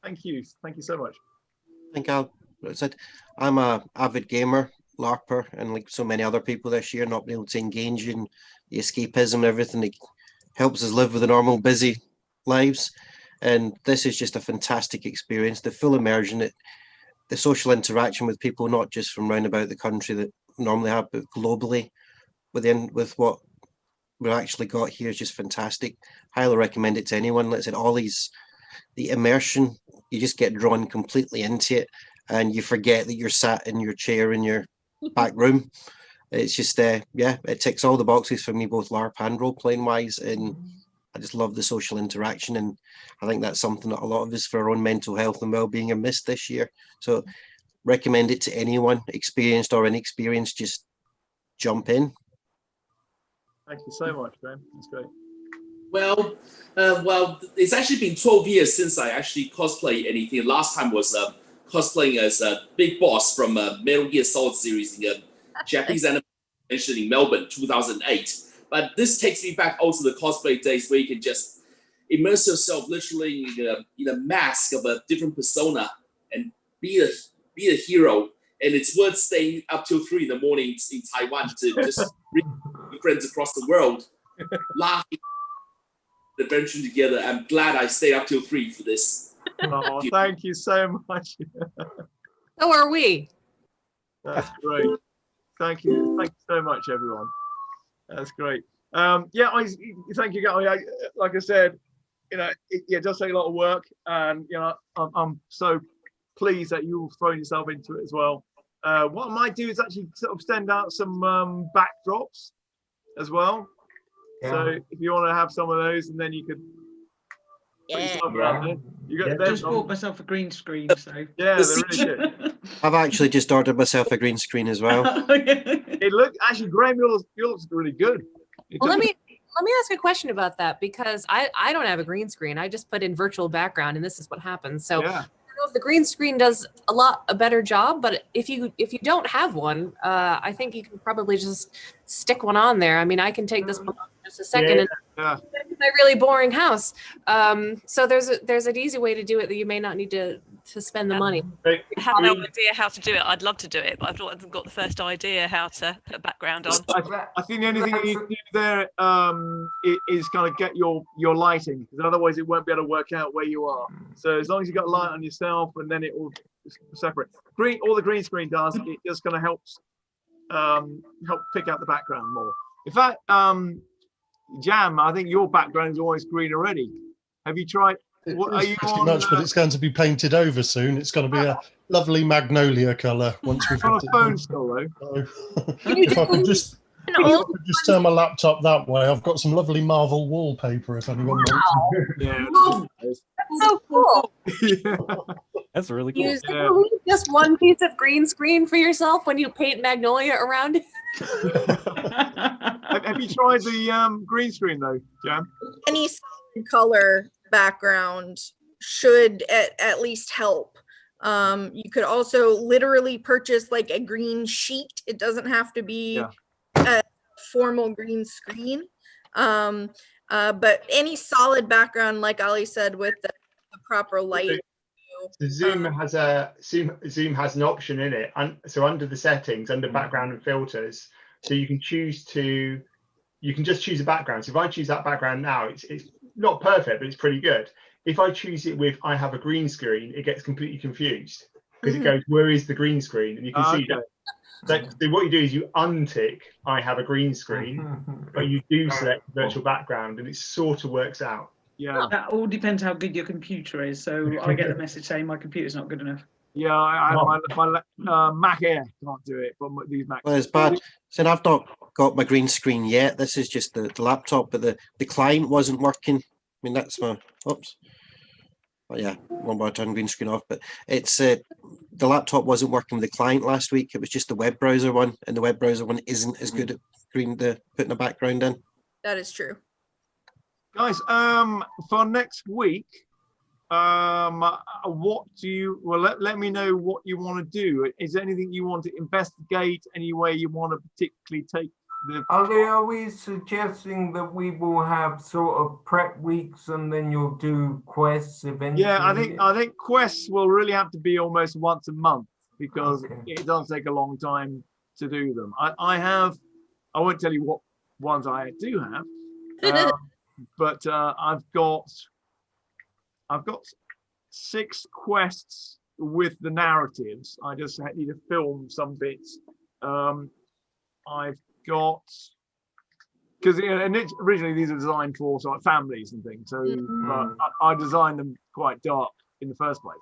Thank you so much. I think I'm a avid gamer, LARPer, and like so many other people this year, not being able to engage in the escapism and everything that helps us live with the normal busy lives. And this is just a fantastic experience, the full immersion, the social interaction with people, not just from round about the country that normally have, but globally with what we've actually got here is just fantastic. Highly recommend it to anyone. Like I said, Ollie's, the immersion, you just get drawn completely into it, and you forget that you're sat in your chair in your back room. It's just, yeah, it ticks all the boxes for me, both LARP and role-playing wise, and I just love the social interaction, and I think that's something that a lot of us, for our own mental health and well-being, have missed this year. So recommend it to anyone, experienced or inexperienced. Just jump in. Thank you so much, Ben. That's great. Well, it's actually been 12 years since I actually cosplayed anything. Last time was cosplaying as a Big Boss from Metal Gear Solid series in a Japanese animation in Melbourne, 2008. But this takes me back also to the cosplay days where you can just immerse yourself literally in a mask of a different persona and be a hero. And it's worth staying up till 3 a.m. in Taiwan to just bring friends across the world, laughing, adventure together. I'm glad I stayed up till 3 for this. Oh, thank you so much. So are we. That's great. Thank you so much, everyone. That's great. Yeah, thank you, guys. Like I said, it does take a lot of work, and I'm so pleased that you've thrown yourself into it as well. What I might do is actually sort of send out some backdrops as well. Yeah. So if you want to have some of those, and then you could put yourself around there. You got just bought myself a green screen, so yeah, they're really good. I've actually just ordered myself a green screen as well. It looked actually, Graham, yours looks really good. Well, Let me ask a question about that, because I don't have a green screen. I just put in virtual background and this is what happens. So Yeah. I don't know if the green screen does a better job, but if you don't have one, I think you can probably just stick one on there. I mean, I can take this one off in just a second and it's a really boring house. So there's an easy way to do it that you may not need to spend the money. I have no idea how to do it. I'd love to do it, but I've not got the first idea how to put a background on. I think the only thing you need to do there is kind of get your lighting, because otherwise it won't be able to work out where you are. So as long as you've got light on yourself, and then it will separate. All the green screen does, it just kind of helps pick out the background more. In fact, Jam, I think your background is always green already. Have you tried? What, are you pretty on, much, but it's going to be painted over soon. It's going to be a lovely magnolia colour once we've on got a it phone done. still though. If I could just turn my laptop that way, I've got some lovely Marvel wallpaper if anyone wants. Yeah. That's so cool. That's really cool. Use just one piece of green screen for yourself when you paint magnolia around it. Have you tried the green screen though, Jam? Any solid color background should at least help. You could also literally purchase like a green sheet. It doesn't have to be a formal green screen. But any solid background, like Ali said, with the proper light. So Zoom has an option in it, and so under the settings, under background and filters, so you can just choose a background. So if I choose that background now, it's not perfect, but it's pretty good. If I choose it with I have a green screen, it gets completely confused because it goes, where is the green screen? And you can see that. So what you do is you untick I have a green screen, but you do select virtual background, and it sort of works out. Yeah, that all depends how good your computer is. So I get the message saying my computer's not good enough. Yeah, my Mac Air can't do it, but these Macs. Well, it's bad. So I've not got my green screen yet. This is just the laptop, but the client wasn't working. I mean, that's my oops. Oh yeah, one more turn green screen off. But it's the laptop wasn't working with the client last week. It was just the web browser one, and the web browser one isn't as good at putting a background in. That is true. Guys, for next week, what do you? Well, let me know what you want to do. Is there anything you want to investigate? Any way you want to particularly take the? Are we suggesting that we will have sort of prep weeks and then you'll do quests eventually? Yeah, I think quests will really have to be almost once a month because it does take a long time to do them. I won't tell you what ones I do have. But I've got 6 quests with the narratives. I just need to film some bits. I've got because originally these are designed for sort of families and things. So I designed them quite dark in the first place.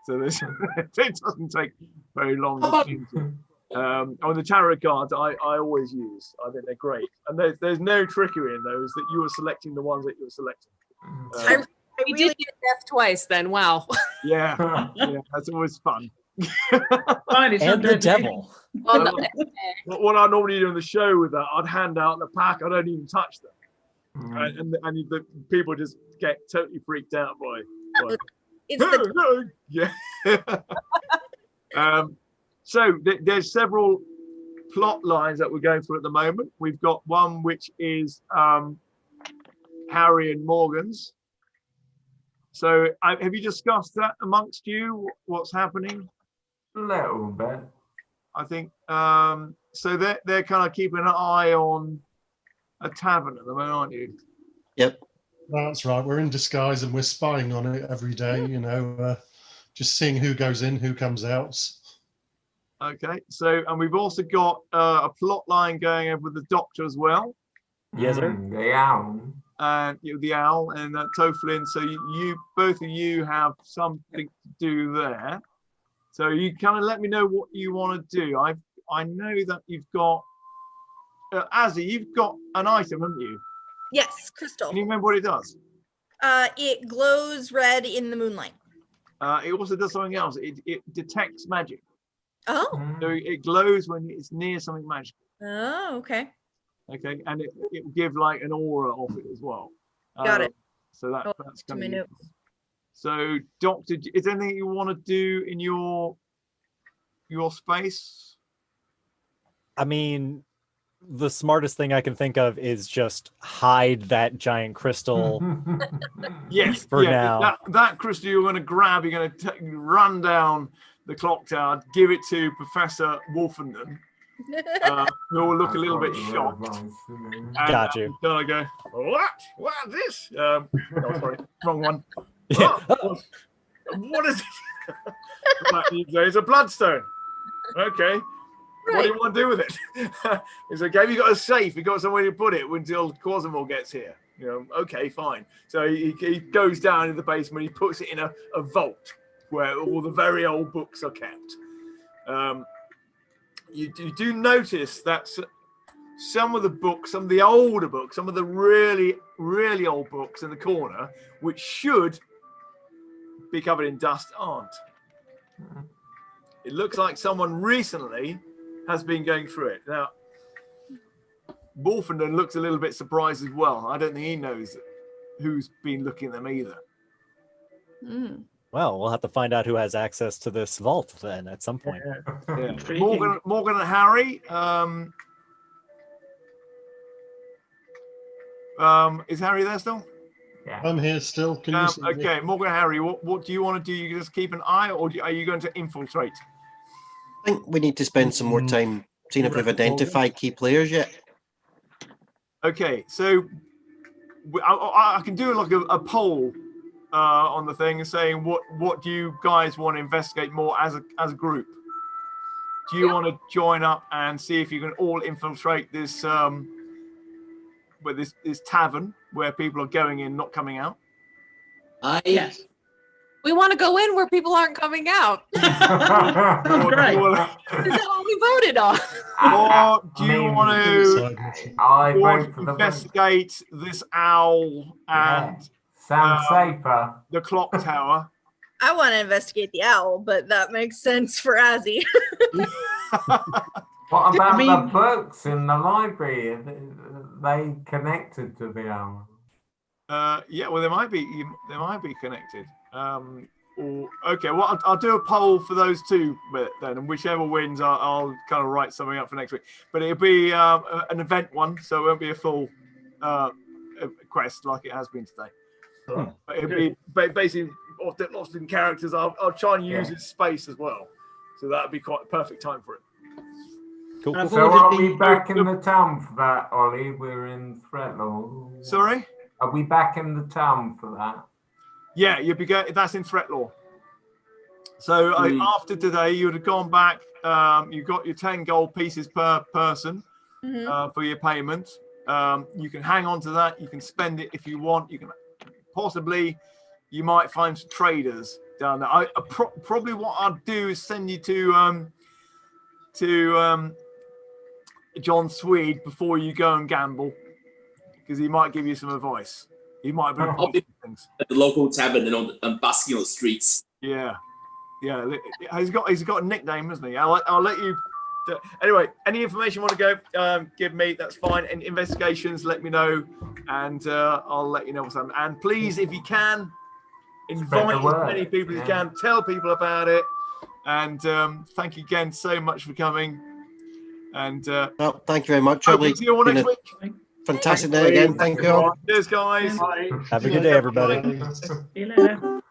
So it doesn't take very long. On the tarot cards, I always use. I think they're great, and there's no trickery in those. That you were selecting the ones that you were selecting. You did get death twice, then. Wow. Yeah, that's always fun. And the devil. What I normally do in the show with that, I'd hand out the pack. I don't even touch them, and the people just get totally freaked out by. Yeah. So there's several plot lines that we're going through at the moment. We've got one which is Harry and Morgan's. So have you discussed that amongst you? What's happening? A little bit. I think so. They're kind of keeping an eye on a tavern at the moment, aren't you? Yep. That's right. We're in disguise and we're spying on it every day. You know, just seeing who goes in, who comes out. Okay, so and we've also got a plot line going over with the Doctor as well. Yes, sir. The owl. And the owl and Toflin. So you both of you have something to do there. So you kind of let me know what you want to do. I know that you've got Azzy, you've got an item, haven't you? Yes, crystal. Can you remember what it does? It glows red in the moonlight. It also does something else. It detects magic. Oh. So it glows when it's near something magical. Oh, okay. Okay, and it will give like an aura of it as well. Got it. So Oh, that's to my coming. notes. So, Doctor, is there anything you want to do in your space? I mean, the smartest thing I can think of is just hide that giant crystal. Yes, for now. That crystal you're going to grab, you're going to run down the clock tower, give it to Professor Wolfenden, who will look a little bit shocked. Got you. Gonna go, what? What is this? Oh, sorry, wrong one. Yeah. Oh, what is it? Right, there's a bloodstone. Okay. What do you want to do with it? It's okay. Have you got a safe? You got somewhere to put it until Cosimo gets here? You know, okay, fine. So he goes down in the basement. He puts it in a vault where all the very old books are kept. You do notice that some of the books, some of the older books, some of the really, really old books in the corner, which should be covered in dust, aren't. It looks like someone recently has been going through it. Now, Wolfenden looks a little bit surprised as well. I don't think he knows who's been looking at them either. Well, we'll have to find out who has access to this vault then at some point. Yeah. Morgan and Harry. Is Harry there still? Yeah. I'm here still. Can you see me? Okay, Morgan and Harry, what do you want to do? You just keep an eye, or are you going to infiltrate? I think we need to spend some more time seeing if we've identified key players yet. Okay, so I can do like a poll on the thing and saying what do you guys want to investigate more as a group? Do you want to join up and see if you can all infiltrate this this tavern where people are going in, not coming out? Yes. We want to go in where people aren't coming out. Great. Is that what we voted on? Or do you want to investigate this owl and sounds safer? The clock tower? I want to investigate the owl, but that makes sense for Azzy. What about the books in the library? Are they connected to the owl? Yeah, well, they might be connected. Okay, well, I'll do a poll for those two then, and whichever wins, I'll kind of write something up for next week. But it'll be an event one, so it won't be a full quest like it has been today. But it'll be basically lost in characters. I'll try and use its space as well, so that'd be quite a perfect time for it. Cool. So are we back in the town for that, Ollie? We're in Threatlaw. Sorry? Are we back in the town for that? Yeah, you'd be going. That's in Threatlaw. So after today, you would have gone back. You got your 10 gold pieces per person for your payment. You can hang on to that. You can spend it if you want. You can possibly, you might find some traders down there. Probably what I'd do is send you to John Swede before you go and gamble, because he might give you some advice. He might have been things at the local tavern and basking on the streets. Yeah. He's got a nickname, hasn't he? I'll let you. Anyway, any information you want to go, give me. That's fine. And investigations, let me know, and I'll let you know what's happening. And please, if you can, invite as many people as you can. Tell people about it. And thank you again so much for coming. And thank you very much. I'll see you all next week. Fantastic day again. Thank you all. Cheers, guys. Have a good day, everybody. See you later.